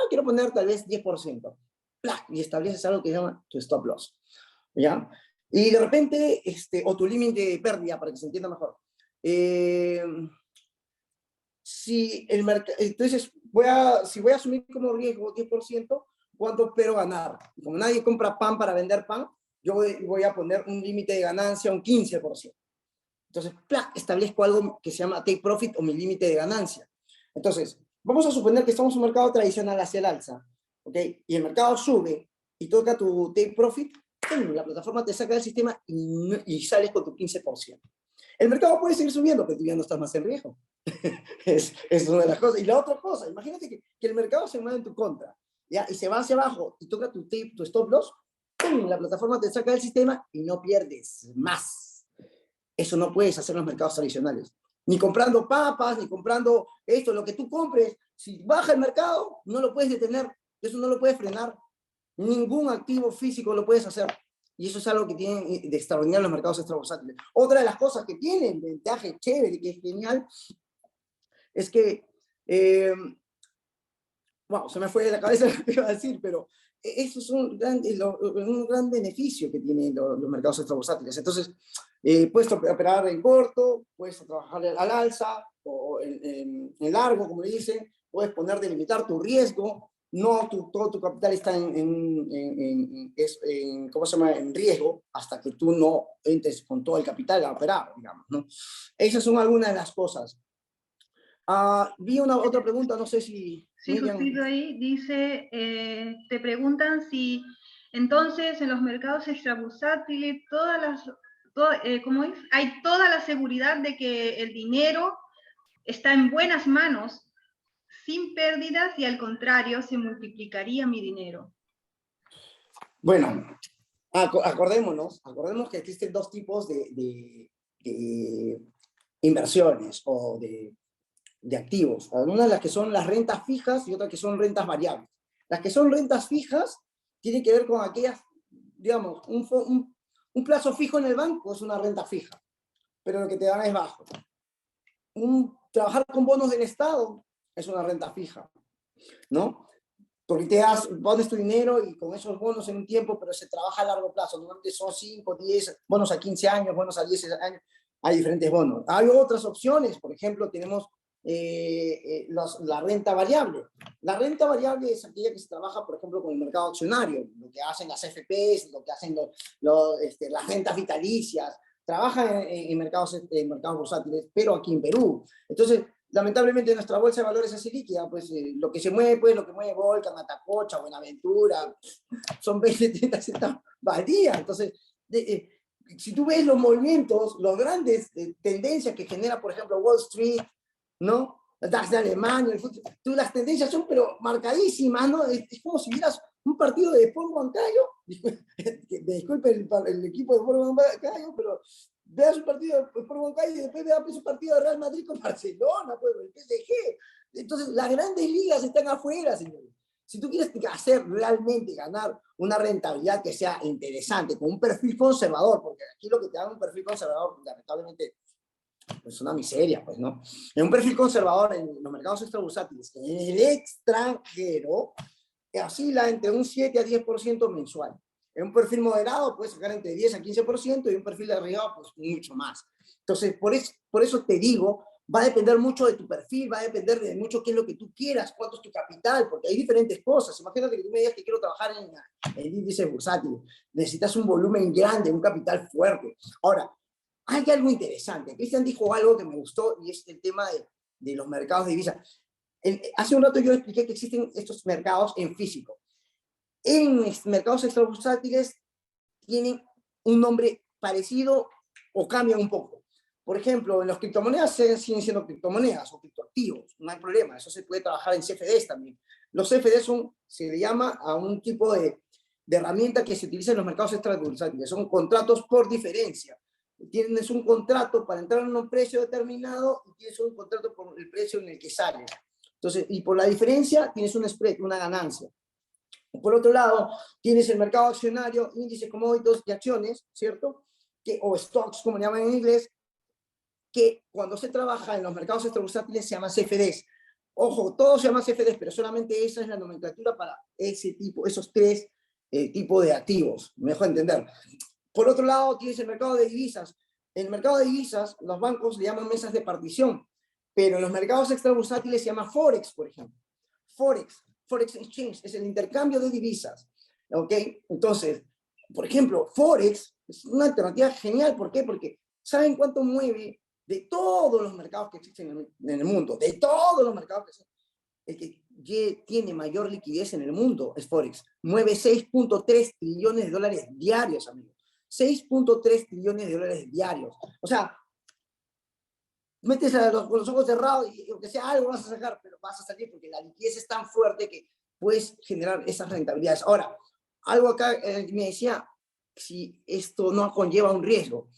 B: Quiero poner tal vez 10%. Y estableces algo que se llama tu stop loss, ¿ya? Y de repente, o tu límite de pérdida, para que se entienda mejor. Entonces, si voy a asumir como riesgo 10%, ¿cuánto espero ganar? Y como nadie compra pan para vender pan, yo voy a poner un límite de ganancia, un 15%. Entonces, establezco algo que se llama take profit o mi límite de ganancia. Entonces, vamos a suponer que estamos en un mercado tradicional hacia el alza, ¿ok? Y el mercado sube y toca tu take profit, la plataforma te saca del sistema y sales con tu 15%. El mercado puede seguir subiendo, pero tú ya no estás más en riesgo. es una de las cosas. Y la otra cosa, imagínate que el mercado se mueve en tu contra, ¿ya? Y se va hacia abajo y toca tu stop loss, la plataforma te saca del sistema y no pierdes más. Eso no puedes hacer en los mercados tradicionales. Ni comprando papas, ni comprando esto, lo que tú compres. Si baja el mercado, no lo puedes detener. Eso no lo puedes frenar. Ningún activo físico lo puedes hacer. Y eso es algo que tienen de extraordinario los mercados extrabursátiles. Otra de las cosas que tienen, ventaja chévere, que es genial, es que, se me fue de la cabeza lo que iba a decir, pero eso es un gran beneficio que tienen los mercados extrabursátiles. Entonces, puedes operar en corto, puedes trabajar al alza o en largo, como le dicen, puedes delimitar tu riesgo, no todo tu capital está ¿cómo se llama? En riesgo hasta que tú no entres con todo el capital a operar, digamos, ¿no? Esas son algunas de las cosas. Vi otra pregunta, no sé si...
C: Sí, justito ahí dice, te preguntan si entonces en los mercados extrabursátiles ¿cómo es? Hay toda la seguridad de que el dinero está en buenas manos, sin pérdidas, y al contrario, se multiplicaría mi dinero.
B: Bueno, acordemos que existen dos tipos de inversiones o de activos. Una de las que son las rentas fijas y otra que son rentas variables. Las que son rentas fijas tienen que ver con aquellas, digamos, un plazo fijo en el banco es una renta fija, pero lo que te dan es bajo. trabajar con bonos del Estado es una renta fija, ¿no? Porque pones tu dinero y con esos bonos en un tiempo, pero se trabaja a largo plazo. Normalmente son 5, 10, bonos a 15 años, bonos a 10 años. Hay diferentes bonos. Hay otras opciones. Por ejemplo, tenemos la renta variable. La renta variable es aquella que se trabaja, por ejemplo, con el mercado accionario, lo que hacen las FPs, lo que hacen las rentas vitalicias. Trabajan en mercados bursátiles, pero aquí en Perú. Entonces, lamentablemente nuestra bolsa de valores es líquida, pues lo que se mueve, pues lo que mueve Volcan, Atacocha, Buenaventura, son 20, 30 centavos al día. Entonces, si tú ves los movimientos, los grandes tendencias que genera, por ejemplo, Wall Street, ¿no? El DAX de Alemania, las tendencias son pero marcadísimas, ¿no? Es como si vieras un partido de deporte bancario, disculpe el equipo de deporte bancario, pero veas un partido de deporte bancario y después veas un partido de Real Madrid con Barcelona, pues, el PSG. Entonces, las grandes ligas están afuera, señores. Si tú quieres realmente ganar una rentabilidad que sea interesante, con un perfil conservador, porque aquí lo que te da un perfil conservador, lamentablemente, es una miseria, pues, ¿no? En un perfil conservador en los mercados extrabursátiles, en el extranjero, oscila entre un 7 a 10% mensual. En un perfil moderado puedes sacar entre 10 a 15% y un perfil de arriba, pues, mucho más. Entonces, por eso te digo, va a depender mucho de tu perfil, va a depender de mucho qué es lo que tú quieras, cuánto es tu capital, porque hay diferentes cosas. Imagínate que tú me digas que quiero trabajar en índices bursátiles. Necesitas un volumen grande, un capital fuerte. Ahora, hay algo interesante. Cristian dijo algo que me gustó y es el tema de los mercados de divisas. Hace un rato yo expliqué que existen estos mercados en físico. En mercados extrabursátiles tienen un nombre parecido o cambian un poco. Por ejemplo, en las criptomonedas siguen siendo criptomonedas o criptoactivos, no hay problema, eso se puede trabajar en CFDs también. Los CFDs se le llama a un tipo de herramienta que se utiliza en los mercados extrabursátiles, son contratos por diferencia. Tienes un contrato para entrar en un precio determinado y tienes un contrato por el precio en el que sale. Entonces, y por la diferencia tienes un spread, una ganancia. Por otro lado, tienes el mercado accionario, índices, commodities y acciones, ¿cierto? O stocks, como le llaman en inglés, que cuando se trabaja en los mercados extrabursátiles se llaman CFDs. Ojo, todos se llaman CFDs, pero solamente esa es la nomenclatura para esos tres tipos de activos, me dejo entender. Por otro lado, tienes el mercado de divisas. En el mercado de divisas, los bancos le llaman mesas de partición, pero en los mercados extrabursátiles se llama Forex, por ejemplo. Forex Exchange es el intercambio de divisas. ¿Ok? Entonces, por ejemplo, Forex es una alternativa genial. ¿Por qué? Porque ¿saben cuánto mueve de todos los mercados que existen en el mundo? De todos los mercados que existen. El que tiene mayor liquidez en el mundo es Forex. Mueve 6.3 trillones de dólares diarios, amigos. 6.3 trillones de dólares diarios. O sea, metes con los ojos cerrados y aunque sea algo vas a sacar, pero vas a salir porque la liquidez es tan fuerte que puedes generar esas rentabilidades. Ahora, algo acá me decía, si esto no conlleva un riesgo.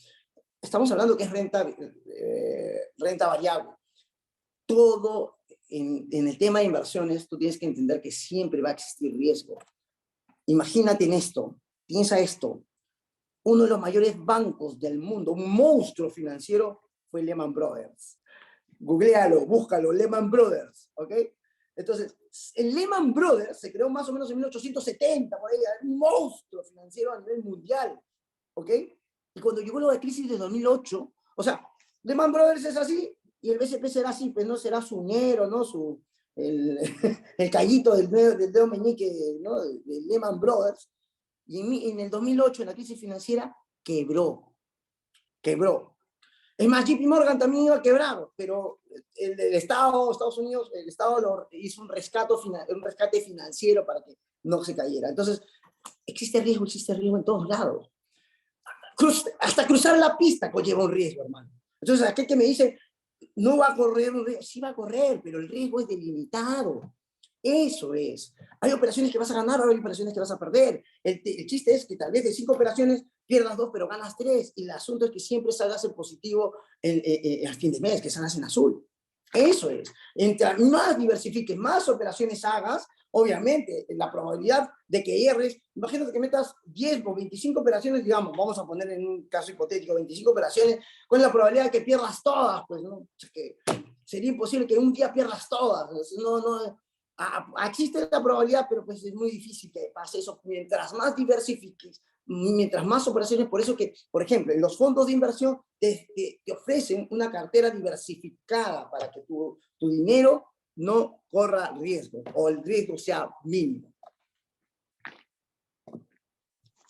B: Estamos hablando que es renta variable. Todo en el tema de inversiones, tú tienes que entender que siempre va a existir riesgo. Imagínate en esto, piensa esto. Uno de los mayores bancos del mundo, un monstruo financiero, fue Lehman Brothers. Googlealo, búscalo, Lehman Brothers, ¿ok? Entonces, el Lehman Brothers se creó más o menos en 1870, por ahí, un monstruo financiero a nivel mundial, ¿ok? Y cuando llegó la crisis de 2008, o sea, Lehman Brothers es así, y el BCP será así, pues no será su ñero, ¿no? El callito del dedo meñique, ¿no? De Lehman Brothers. Y en el 2008, en la crisis financiera, quebró. Es más, JP Morgan también iba a quebrar, pero el Estado, Estados Unidos, el Estado hizo un rescate financiero para que no se cayera. Entonces, existe riesgo en todos lados. Hasta cruzar la pista conlleva un riesgo, hermano. Entonces, aquel que me dice, no va a correr un riesgo, sí va a correr, pero el riesgo es delimitado. Eso es. Hay operaciones que vas a ganar, hay operaciones que vas a perder. El chiste es que tal vez de 5 operaciones pierdas 2, pero ganas 3. Y el asunto es que siempre salgas en positivo al fin de mes, que salgas en azul. Eso es. Entre más diversifiques, más operaciones hagas, obviamente, la probabilidad de que erres, imagínate que metas 10 o 25 operaciones, digamos, vamos a poner en un caso hipotético, 25 operaciones, ¿cuál es la probabilidad de que pierdas todas? Pues, ¿no? Es que sería imposible que un día pierdas todas. Existe la probabilidad, pero pues es muy difícil que pase eso. Mientras más diversifiques, mientras más operaciones, por eso que, por ejemplo, en los fondos de inversión te ofrecen una cartera diversificada para que tu dinero no corra riesgo o el riesgo sea mínimo.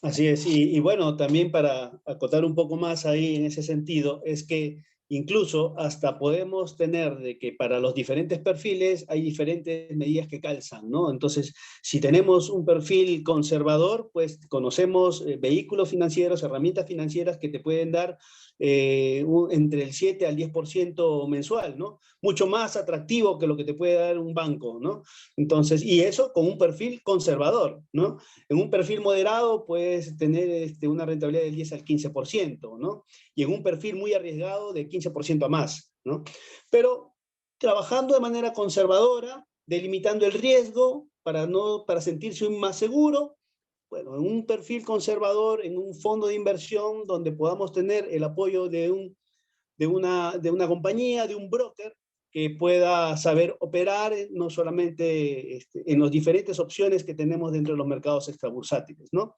D: Así es, y bueno, también para acotar un poco más ahí en ese sentido, es que incluso hasta podemos tener de que para los diferentes perfiles hay diferentes medidas que calzan, ¿no? Entonces, si tenemos un perfil conservador, pues conocemos vehículos financieros, herramientas financieras que te pueden dar entre el 7 al 10% mensual, ¿no? Mucho más atractivo que lo que te puede dar un banco, ¿no? Entonces, y eso con un perfil conservador, ¿no? En un perfil moderado puedes tener una rentabilidad del 10 al 15%, ¿no? Y en un perfil muy arriesgado de 15% a más, ¿no? Pero trabajando de manera conservadora, delimitando el riesgo para sentirse más seguro. Bueno, en un perfil conservador, en un fondo de inversión donde podamos tener el apoyo de una compañía, de un broker que pueda saber operar no solamente en las diferentes opciones que tenemos dentro de los mercados extrabursátiles, ¿no?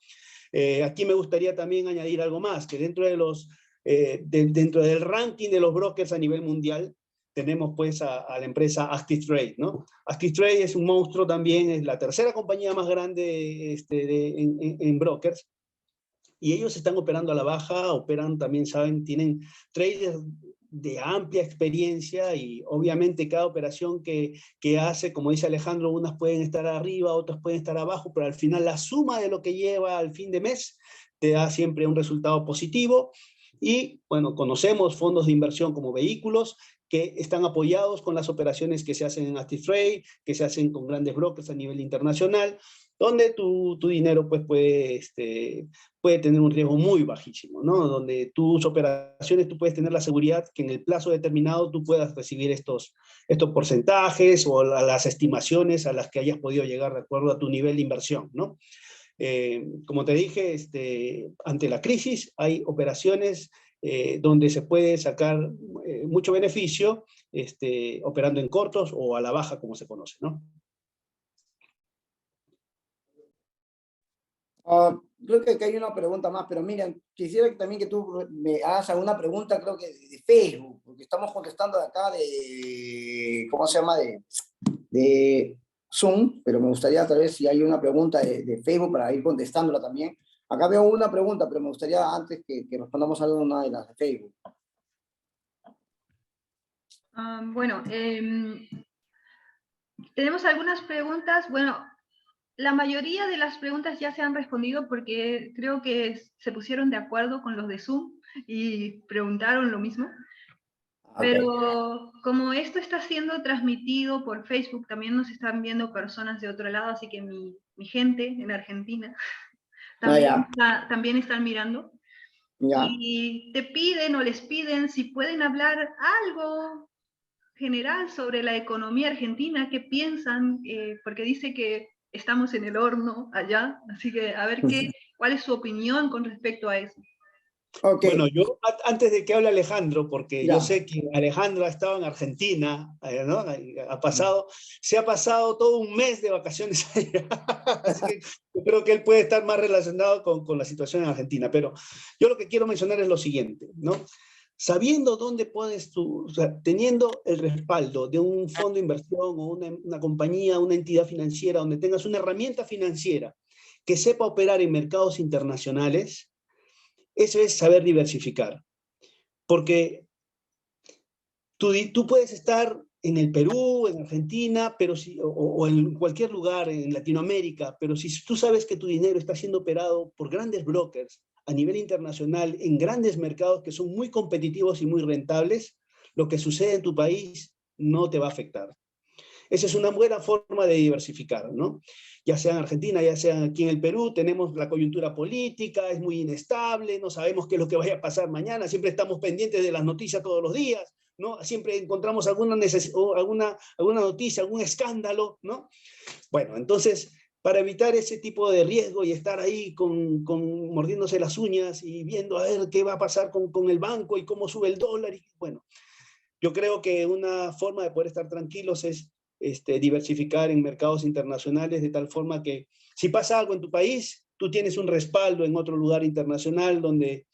D: Aquí me gustaría también añadir algo más, que dentro del ranking de los brokers a nivel mundial, tenemos pues a la empresa Active Trade, ¿no? Active Trade es un monstruo también, es la tercera compañía más grande en brokers, y ellos están operando a la baja, operan también, saben, tienen traders de amplia experiencia y obviamente cada operación que hace, como dice Alejandro, unas pueden estar arriba, otras pueden estar abajo, pero al final la suma de lo que lleva al fin de mes te da siempre un resultado positivo. Y bueno, conocemos fondos de inversión como vehículos que están apoyados con las operaciones que se hacen en Active Trade, que se hacen con grandes brokers a nivel internacional, donde tu dinero pues, puede tener un riesgo muy bajísimo, ¿no? Donde tus operaciones tú puedes tener la seguridad que en el plazo determinado tú puedas recibir estos porcentajes o las estimaciones a las que hayas podido llegar de acuerdo a tu nivel de inversión, ¿no? Como te dije, ante la crisis hay operaciones donde se puede sacar mucho beneficio operando en cortos o a la baja, como se conoce, ¿no?
B: Creo que hay una pregunta más, pero Miriam, quisiera también que tú me hagas alguna pregunta, creo que de Facebook, porque estamos contestando de acá ¿cómo se llama? De Zoom, pero me gustaría tal vez si hay una pregunta de Facebook para ir contestándola también. Acá veo una pregunta, pero me gustaría antes que respondamos a una de las de Facebook.
C: Bueno, tenemos algunas preguntas. Bueno, la mayoría de las preguntas ya se han respondido porque creo que se pusieron de acuerdo con los de Zoom y preguntaron lo mismo.
B: Okay.
C: Pero como esto está siendo transmitido por Facebook, también nos están viendo personas de otro lado, así que mi gente en Argentina también están mirando.
B: Ya.
C: Y te piden o les piden si pueden hablar algo general sobre la economía argentina, qué piensan, porque dice que estamos en el horno allá, así que a ver cuál es su opinión con respecto a eso.
B: Okay.
D: Bueno, yo antes de que hable Alejandro, porque
B: ya.
D: Yo sé que Alejandro ha estado en Argentina, ¿no? Se ha pasado todo un mes de vacaciones allá, así que yo creo que él puede estar más relacionado con la situación en Argentina, pero yo lo que quiero mencionar es lo siguiente, ¿no? Sabiendo dónde pones o sea, teniendo el respaldo de un fondo de inversión o una compañía, una entidad financiera, donde tengas una herramienta financiera que sepa operar en mercados internacionales, eso es saber diversificar, porque tú puedes estar en el Perú, en Argentina, o en cualquier lugar en Latinoamérica, pero si tú sabes que tu dinero está siendo operado por grandes brokers a nivel internacional en grandes mercados que son muy competitivos y muy rentables, lo que sucede en tu país no te va a afectar. Esa es una buena forma de diversificar, ¿no? Ya sea en Argentina, ya sea aquí en el Perú, tenemos la coyuntura política, es muy inestable, no sabemos qué es lo que vaya a pasar mañana, siempre estamos pendientes de las noticias todos los días, ¿no? Siempre encontramos alguna noticia, algún escándalo, ¿no? Bueno, entonces, para evitar ese tipo de riesgo y estar ahí mordiéndose las uñas y viendo a ver qué va a pasar con el banco y cómo sube el dólar, y bueno, yo creo que una forma de poder estar tranquilos es diversificar en mercados internacionales de tal forma que si pasa algo en tu país, tú tienes un respaldo en otro lugar internacional donde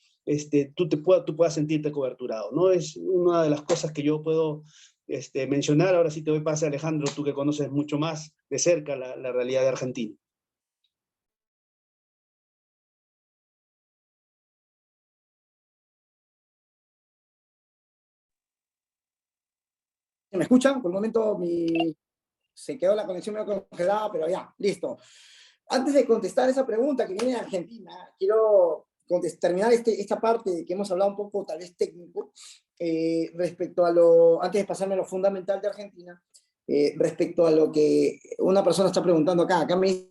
D: tú puedas sentirte coberturado, ¿no? Es una de las cosas que yo puedo mencionar. Ahora sí te doy pase, Alejandro, tú que conoces mucho más de cerca la realidad de Argentina.
B: ¿Me escuchan? Por el momento se quedó la conexión medio congelada, pero ya, listo. Antes de contestar esa pregunta que viene de Argentina, quiero terminar esta parte que hemos hablado un poco tal vez técnico, respecto a antes de pasarme a lo fundamental de Argentina, respecto a lo que una persona está preguntando acá. Acá me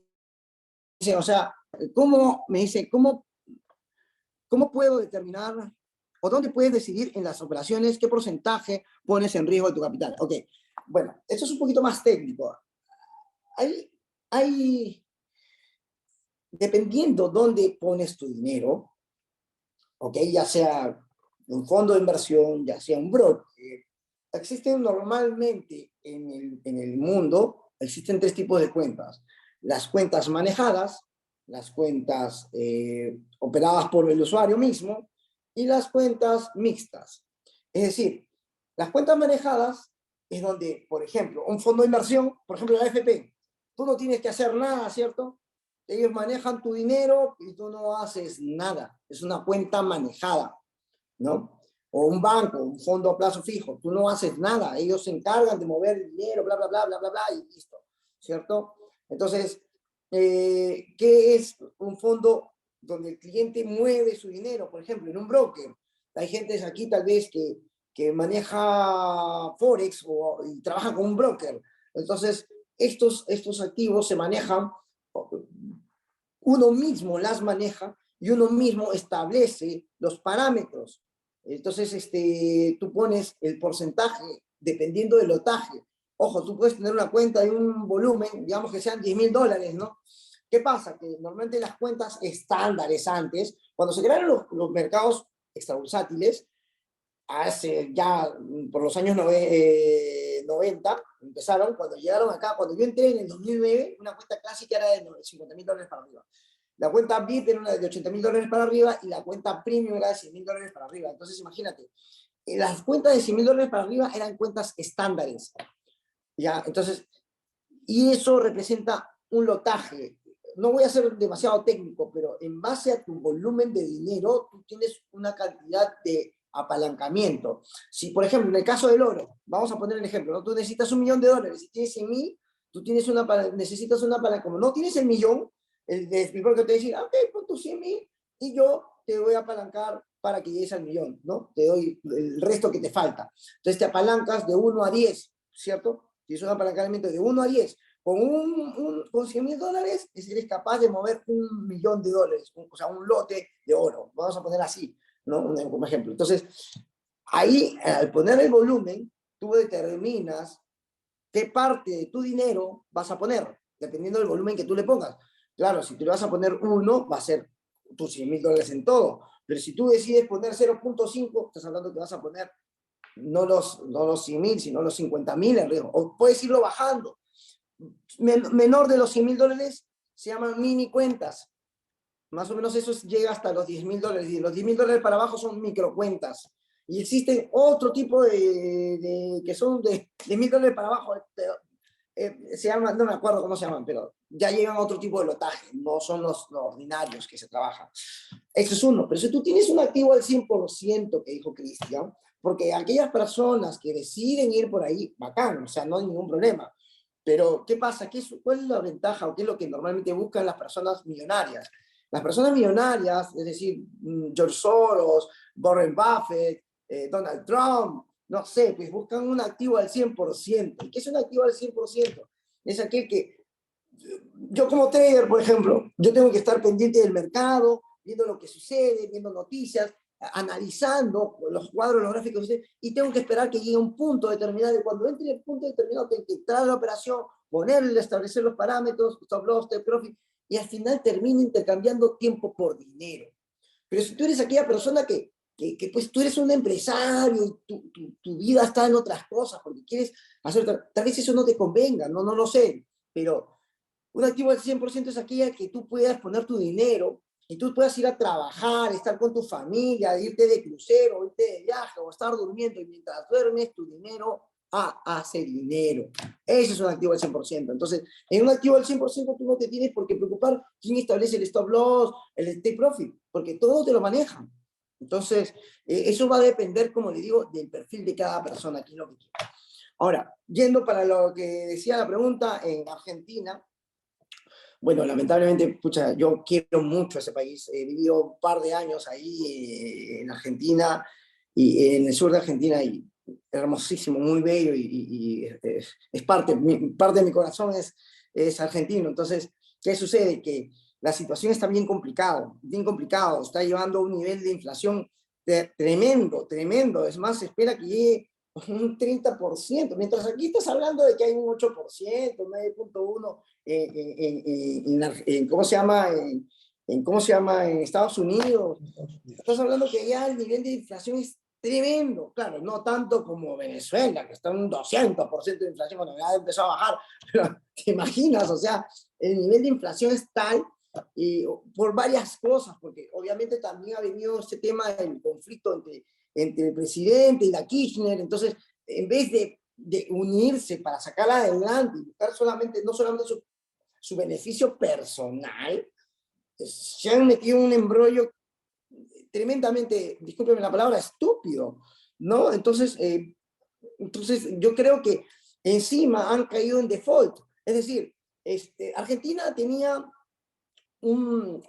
B: dice, o sea, ¿cómo puedo determinar o dónde puedes decidir en las operaciones qué porcentaje pones en riesgo de tu capital? Ok, bueno, esto es un poquito más técnico. Dependiendo dónde pones tu dinero, ok, ya sea un fondo de inversión, ya sea un broker, existen normalmente en el mundo, existen tres tipos de cuentas. Las cuentas manejadas, las cuentas operadas por el usuario mismo y las cuentas mixtas. Es decir, las cuentas manejadas es donde, por ejemplo, un fondo de inversión, por ejemplo la AFP, tú no tienes que hacer nada, ¿cierto? Ellos manejan tu dinero y tú no haces nada. Es una cuenta manejada, ¿no? O un banco, un fondo a plazo fijo, tú no haces nada. Ellos se encargan de mover el dinero, bla, bla, bla, bla, bla, bla, y listo, ¿cierto? Entonces, ¿qué es un fondo donde el cliente mueve su dinero? Por ejemplo, en un broker. Hay gente aquí tal vez que maneja Forex y trabaja con un broker. Entonces, estos activos se manejan, uno mismo las maneja y uno mismo establece los parámetros. Entonces, tú pones el porcentaje dependiendo del lotaje. Ojo, tú puedes tener una cuenta de un volumen, digamos que sean $10,000, ¿no? ¿Qué pasa? Que normalmente las cuentas estándares antes, cuando se crearon los mercados extrabursátiles, hace ya por los años 90, empezaron, cuando llegaron acá, cuando yo entré en el 2009, una cuenta clásica era de $50,000 para arriba. La cuenta VIP era una de $80,000 para arriba y la cuenta Premium era de $100,000 para arriba. Entonces, imagínate, las cuentas de $100,000 para arriba eran cuentas estándares. ¿Ya? Entonces, y eso representa un lotaje. No voy a ser demasiado técnico, pero en base a tu volumen de dinero, tú tienes una cantidad de apalancamiento. Si, por ejemplo, en el caso del oro, vamos a poner el ejemplo, ¿no? Tú necesitas $1 millón, si tienes 100,000, tú necesitas una apalancamiento. Como no tienes el millón, el broker te dice, ok, pon tus 100,000 y yo te voy a apalancar para que llegues al millón, ¿no? Te doy el resto que te falta. Entonces te apalancas de 1 a 10, ¿cierto? Tienes un apalancamiento de 1 a 10. Con $100,000 eres capaz de mover $1 millón, o sea, un lote de oro. Vamos a poner así, ¿no? Como ejemplo. Entonces, ahí, al poner el volumen, tú determinas qué parte de tu dinero vas a poner, dependiendo del volumen que tú le pongas. Claro, si tú le vas a poner 1, va a ser tus $100,000 en todo. Pero si tú decides poner 0.5, estás hablando que vas a poner no los 100,000, sino los 50,000 en riesgo. O puedes irlo bajando. Menor de los $100,000 se llaman mini cuentas. Más o menos eso llega hasta los $10,000. Y los $10,000 para abajo son microcuentas. Y existen otro tipo que son de $10,000 para abajo. Se llaman, no me acuerdo cómo se llaman, pero ya llegan a otro tipo de lotaje. No son los ordinarios que se trabajan. Eso es uno. Pero si tú tienes un activo al 100%, que dijo Cristian, porque aquellas personas que deciden ir por ahí, bacán, o sea, no hay ningún problema. Pero, ¿qué pasa? ¿Cuál es la ventaja o qué es lo que normalmente buscan las personas millonarias? Las personas millonarias, es decir, George Soros, Warren Buffett, Donald Trump, no sé, pues buscan un activo al 100%. ¿Y qué es un activo al 100%? Es aquel que, yo como trader, por ejemplo, yo tengo que estar pendiente del mercado, viendo lo que sucede, viendo noticias. analizando los cuadros, los gráficos, y tengo que esperar que llegue a un punto determinado, y cuando entre el punto determinado tengo que entrar a la operación, ponerle, establecer los parámetros, stop loss, take profit, y al final termino intercambiando tiempo por dinero. Pero si tú eres aquella persona que pues tú eres un empresario, tu vida está en otras cosas, porque quieres hacer, tal vez eso no te convenga, no lo sé, pero un activo al 100% es aquella que tú puedas poner tu dinero y tú puedas ir a trabajar, estar con tu familia, irte de crucero, irte de viaje o estar durmiendo, y mientras duermes tu dinero hace dinero. Ese es un activo al 100%. Entonces, en un activo al 100% tú no te tienes por qué preocupar quién establece el stop loss, el take profit, porque todo te lo manejan. Entonces, eso va a depender, como le digo, del perfil de cada persona, aquí lo que quiera. Ahora, yendo para lo que decía la pregunta, en Argentina, bueno, lamentablemente, pucha, yo quiero mucho ese país. He vivido un par de años ahí en Argentina, y en el sur de Argentina, y hermosísimo, muy bello, y es parte de mi corazón es argentino. Entonces, ¿qué sucede? Que la situación está bien complicado, está llevando a un nivel de inflación tremendo, tremendo. Es más, se espera que llegue un 30%, mientras aquí estás hablando de que hay un 8%, 9.1%, ¿cómo se llama? En Estados Unidos. Estás hablando que ya el nivel de inflación es tremendo. Claro, no tanto como Venezuela, que está en un 200% de inflación, cuando ya empezó a bajar, pero te imaginas, o sea, el nivel de inflación es tal, y por varias cosas, porque obviamente también ha venido este tema del conflicto entre el presidente y la Kirchner. Entonces, en vez de unirse para sacarla adelante y buscar no solamente su beneficio personal, se han metido en un embrollo tremendamente, discúlpeme la palabra, estúpido, ¿no? Entonces yo creo que encima han caído en default. Es decir, Argentina tenía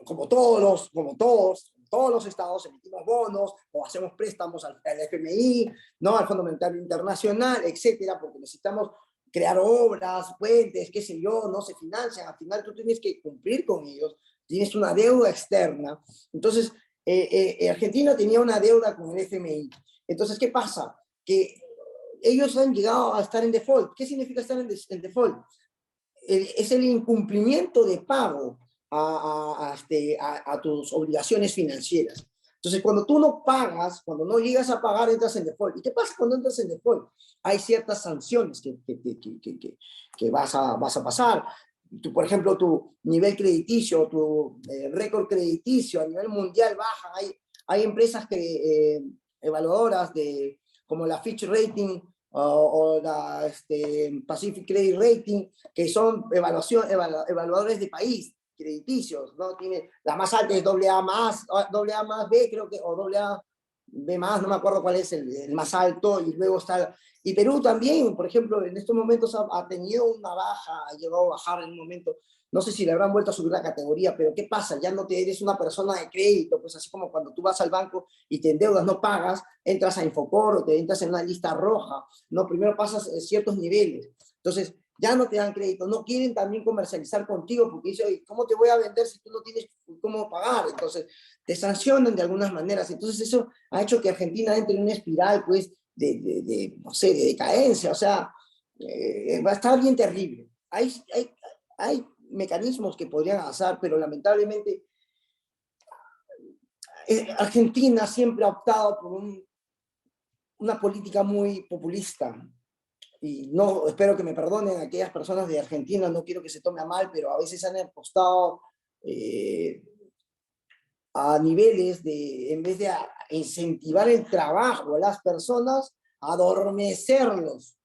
B: como todos los estados, emitimos bonos o hacemos préstamos al FMI, ¿no? Al Fondo Monetario Internacional, etcétera, porque necesitamos crear obras, puentes, qué sé yo, no se financian. Al final tú tienes que cumplir con ellos, tienes una deuda externa. Entonces, Argentina tenía una deuda con el FMI. Entonces, ¿qué pasa? Que ellos han llegado a estar en default. ¿Qué significa estar en default? Es el incumplimiento de pago a tus obligaciones financieras. Entonces, cuando tú no pagas, cuando no llegas a pagar, entras en default. ¿Y qué pasa cuando entras en default? Hay ciertas sanciones que vas a pasar. Tú, por ejemplo, tu nivel crediticio, tu récord crediticio a nivel mundial baja. Hay empresas evaluadoras como la Fitch Rating o la Pacific Credit Rating, que son evaluadores de país, crediticios, ¿no? Tiene, la más alta es AA más B, creo que, o AA B más, no me acuerdo cuál es el más alto, y luego está... Y Perú también, por ejemplo, en estos momentos ha tenido una baja, ha llegado a bajar en un momento. No sé si le habrán vuelto a subir la categoría, pero ¿qué pasa? Ya no eres una persona de crédito, pues así como cuando tú vas al banco y te endeudas, no pagas, entras a Infocor o te entras en una lista roja, ¿no? Primero pasas ciertos niveles. Entonces, ya no te dan crédito, no quieren también comercializar contigo porque dicen, oye, ¿cómo te voy a vender si tú no tienes cómo pagar? Entonces, te sancionan de algunas maneras. Entonces, eso ha hecho que Argentina entre en una espiral, pues, no sé, de decadencia. O sea, va a estar bien terrible. Hay mecanismos que podrían avanzar, pero lamentablemente Argentina siempre ha optado por una política muy populista. Y no, espero que me perdonen aquellas personas de Argentina, no quiero que se tome a mal, pero a veces han apostado a niveles en vez de incentivar el trabajo a las personas, adormecerlos,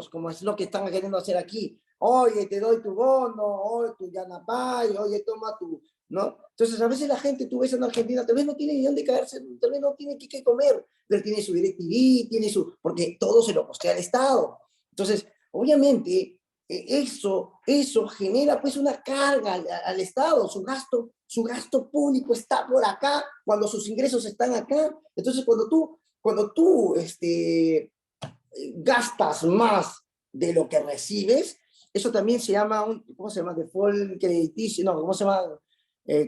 B: como es lo que están queriendo hacer aquí. Oye, te doy tu bono, oye, tu Yanapay, oye, toma tu... ¿no? Entonces, a veces la gente, tú ves en Argentina, tal vez no tiene ni dónde caerse, tal vez no tiene qué comer, pero tiene su DirecTV, porque todo se lo costea al Estado. Entonces, obviamente, eso genera pues una carga al Estado, su gasto público está por acá, cuando sus ingresos están acá. Entonces, cuando tú gastas más de lo que recibes, eso también se llama ¿cómo se llama? Default crediticio, no, ¿cómo se llama?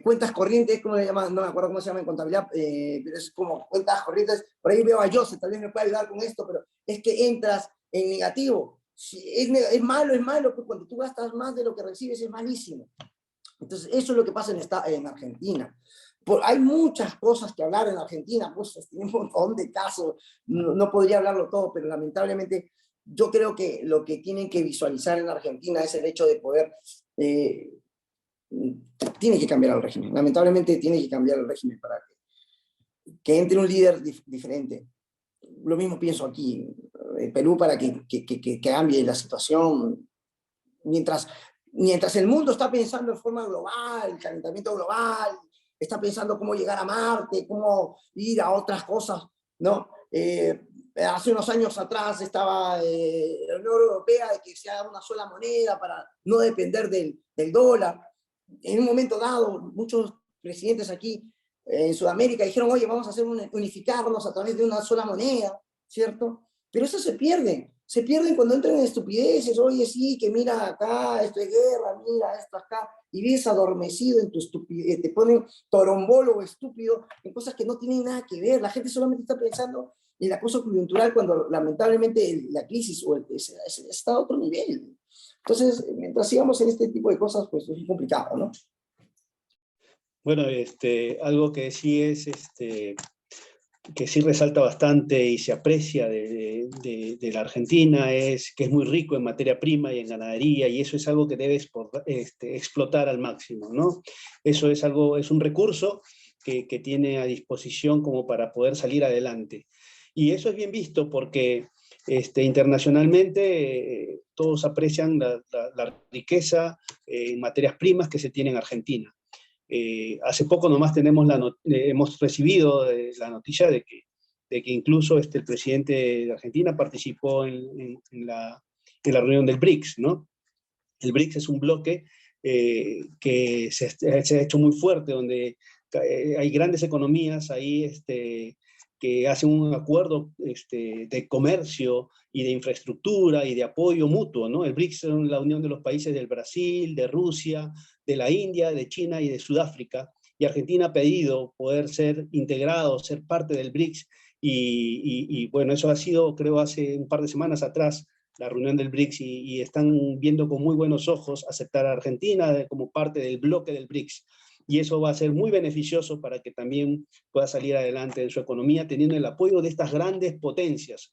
B: cuentas corrientes, ¿cómo le llaman? No me acuerdo cómo se llama en contabilidad, pero es como cuentas corrientes. Por ahí veo a Joseph, tal vez me pueda ayudar con esto, pero es que entras en negativo. Si es malo, pues cuando tú gastas más de lo que recibes es malísimo. Entonces, eso es lo que pasa en Argentina. Hay muchas cosas que hablar en Argentina, pues tiene un montón de casos, no podría hablarlo todo, pero lamentablemente yo creo que lo que tienen que visualizar en Argentina es el hecho de poder, tiene que cambiar el régimen, lamentablemente tiene que cambiar el régimen para que entre un líder diferente. Lo mismo pienso aquí, en Perú, para que cambie la situación, mientras el mundo está pensando en forma global, el calentamiento global, está pensando cómo llegar a Marte, cómo ir a otras cosas, ¿no? Hace unos años atrás estaba la Unión Europea de que se haga una sola moneda para no depender del dólar. En un momento dado, muchos presidentes aquí en Sudamérica dijeron, oye, vamos a hacer unificarnos a través de una sola moneda, ¿cierto? Pero eso se pierden cuando entran en estupideces. Oye, sí, que mira acá, esto es guerra, mira esto acá, y vives adormecido en tu estupidez, te ponen torombólogo estúpido en cosas que no tienen nada que ver. La gente solamente está pensando en la cosa coyuntural cuando lamentablemente la crisis está a otro nivel. Entonces, mientras sigamos en este tipo de cosas, pues es complicado, ¿no?
D: Bueno, algo que sí es, que sí resalta bastante y se aprecia de la Argentina es que es muy rico en materia prima y en ganadería, y eso es algo que debe explotar al máximo, ¿no? Eso es un recurso que tiene a disposición como para poder salir adelante. Y eso es bien visto porque internacionalmente todos aprecian la riqueza en materias primas que se tiene en Argentina. Hace poco nomás hemos recibido la noticia de que incluso el presidente de Argentina participó en la reunión del BRICS, ¿no? El BRICS es un bloque que se ha hecho muy fuerte, donde hay grandes economías ahí que hacen un acuerdo de comercio y de infraestructura y de apoyo mutuo, ¿no? El BRICS es la unión de los países del Brasil, de Rusia, de la India, de China y de Sudáfrica, y Argentina ha pedido poder ser integrado, ser parte del BRICS, y bueno, eso ha sido, creo, hace un par de semanas atrás, la reunión del BRICS, y están viendo con muy buenos ojos aceptar a Argentina como parte del bloque del BRICS. Y eso va a ser muy beneficioso para que también pueda salir adelante en su economía, teniendo el apoyo de estas grandes potencias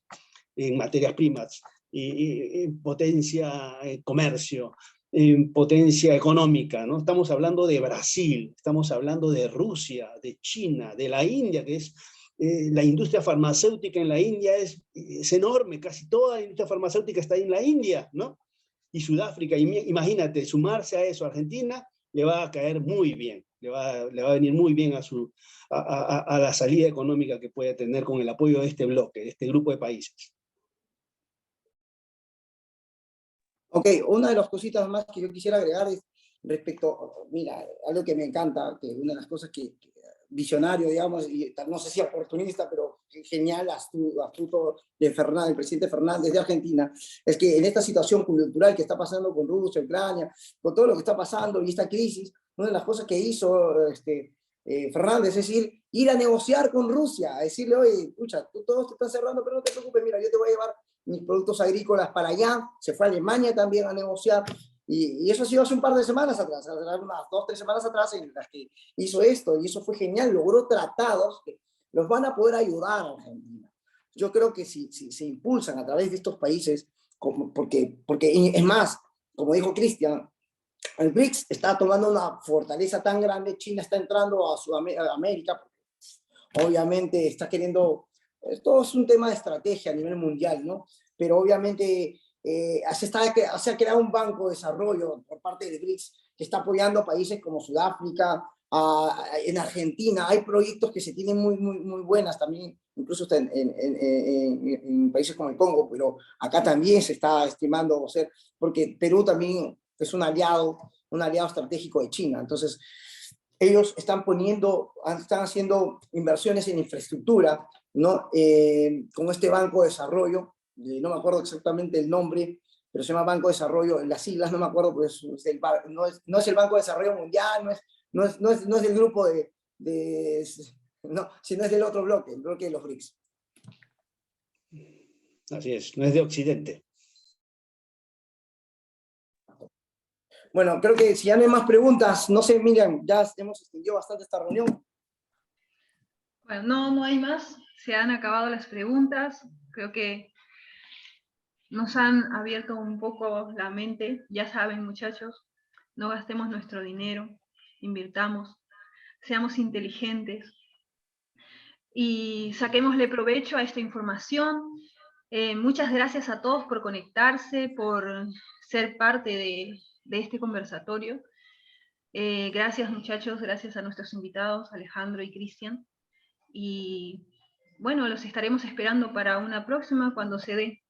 D: en materias primas, en potencia comercio, en potencia económica, ¿no? Estamos hablando de Brasil, estamos hablando de Rusia, de China, de la India, que es la industria farmacéutica en la India es enorme, casi toda la industria farmacéutica está en la India, ¿no? Y Sudáfrica, imagínate, sumarse a eso a Argentina, le va a caer muy bien, le va a venir muy bien a la salida económica que puede tener con el apoyo de este bloque, de este grupo de países.
B: Ok, una de las cositas más que yo quisiera agregar es respecto, mira, algo que me encanta, que una de las cosas que visionario, digamos, y no sé si oportunista, pero genial, astuto del presidente Fernández de Argentina, es que en esta situación coyuntural que está pasando con Rusia, Ucrania, con todo lo que está pasando y esta crisis, una de las cosas que hizo Fernández es ir a negociar con Rusia, a decirle, oye, escucha, todos te están cerrando, pero no te preocupes, mira, yo te voy a llevar mis productos agrícolas para allá. Se fue a Alemania también a negociar, y eso ha sido hace un par de semanas atrás, unas 2 o 3 semanas atrás en las que hizo esto, y eso fue genial, logró tratados que los van a poder ayudar a Argentina. Yo creo que si se impulsan a través de estos países, porque es más, como dijo Cristian, el BRICS está tomando una fortaleza tan grande, China está entrando a Sudamérica, obviamente está queriendo, todo es un tema de estrategia a nivel mundial, ¿no? Pero obviamente se ha creado un banco de desarrollo por parte de BRICS que está apoyando a países como Sudáfrica, en Argentina. Hay proyectos que se tienen muy buenas también, incluso en países como el Congo, pero acá también se está estimando ser, porque Perú también es un aliado estratégico de China. Entonces, ellos están haciendo inversiones en infraestructura, ¿no? Con este banco de desarrollo, no me acuerdo exactamente el nombre, pero se llama Banco de Desarrollo, las siglas no me acuerdo, pero no es el Banco de Desarrollo Mundial, no es del grupo no, sino es del otro bloque, el bloque de los BRICS.
D: Así es, no es de Occidente.
B: Bueno, creo que si ya no hay más preguntas, no sé, Miriam, ya hemos extendido bastante esta reunión.
C: Bueno, no hay más, se han acabado las preguntas, creo que nos han abierto un poco la mente, ya saben muchachos, no gastemos nuestro dinero, invirtamos, seamos inteligentes y saquémosle provecho a esta información. Muchas gracias a todos por conectarse, por ser parte de este conversatorio. Gracias muchachos, gracias a nuestros invitados, Alejandro y Cristian. Y bueno, los estaremos esperando para una próxima cuando se dé.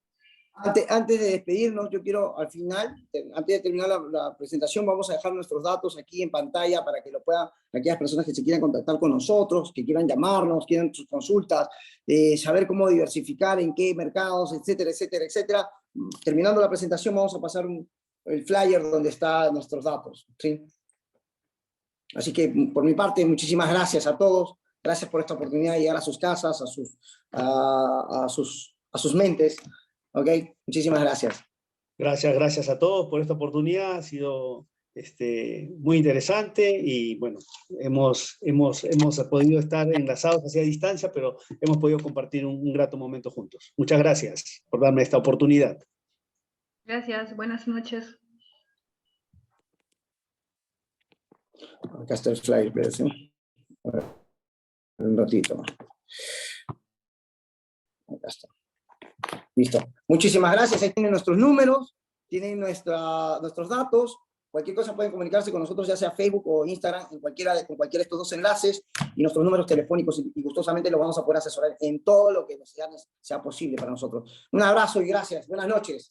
B: Antes de despedirnos, yo quiero al final, antes de terminar la presentación, vamos a dejar nuestros datos aquí en pantalla para que lo puedan, aquellas personas que se quieran contactar con nosotros, que quieran llamarnos, quieran sus consultas, saber cómo diversificar, en qué mercados, etcétera, etcétera, etcétera. Terminando la presentación, vamos a pasar el flyer donde están nuestros datos, ¿sí? Así que, por mi parte, muchísimas gracias a todos. Gracias por esta oportunidad de llegar a sus casas, a sus mentes. ¿Ok? Muchísimas gracias.
D: Gracias a todos por esta oportunidad. Ha sido muy interesante y bueno, hemos podido estar enlazados hacia distancia, pero hemos podido compartir un grato momento juntos. Muchas gracias por darme esta oportunidad.
C: Gracias, buenas noches.
B: Acá está el flyer, pero sí. Un ratito. Acá está. Listo. Muchísimas gracias. Ahí tienen nuestros números, tienen nuestros datos. Cualquier cosa pueden comunicarse con nosotros, ya sea Facebook o Instagram, con cualquiera de estos dos enlaces, y nuestros números telefónicos, y gustosamente los vamos a poder asesorar en todo lo que sea posible para nosotros. Un abrazo y gracias. Buenas noches.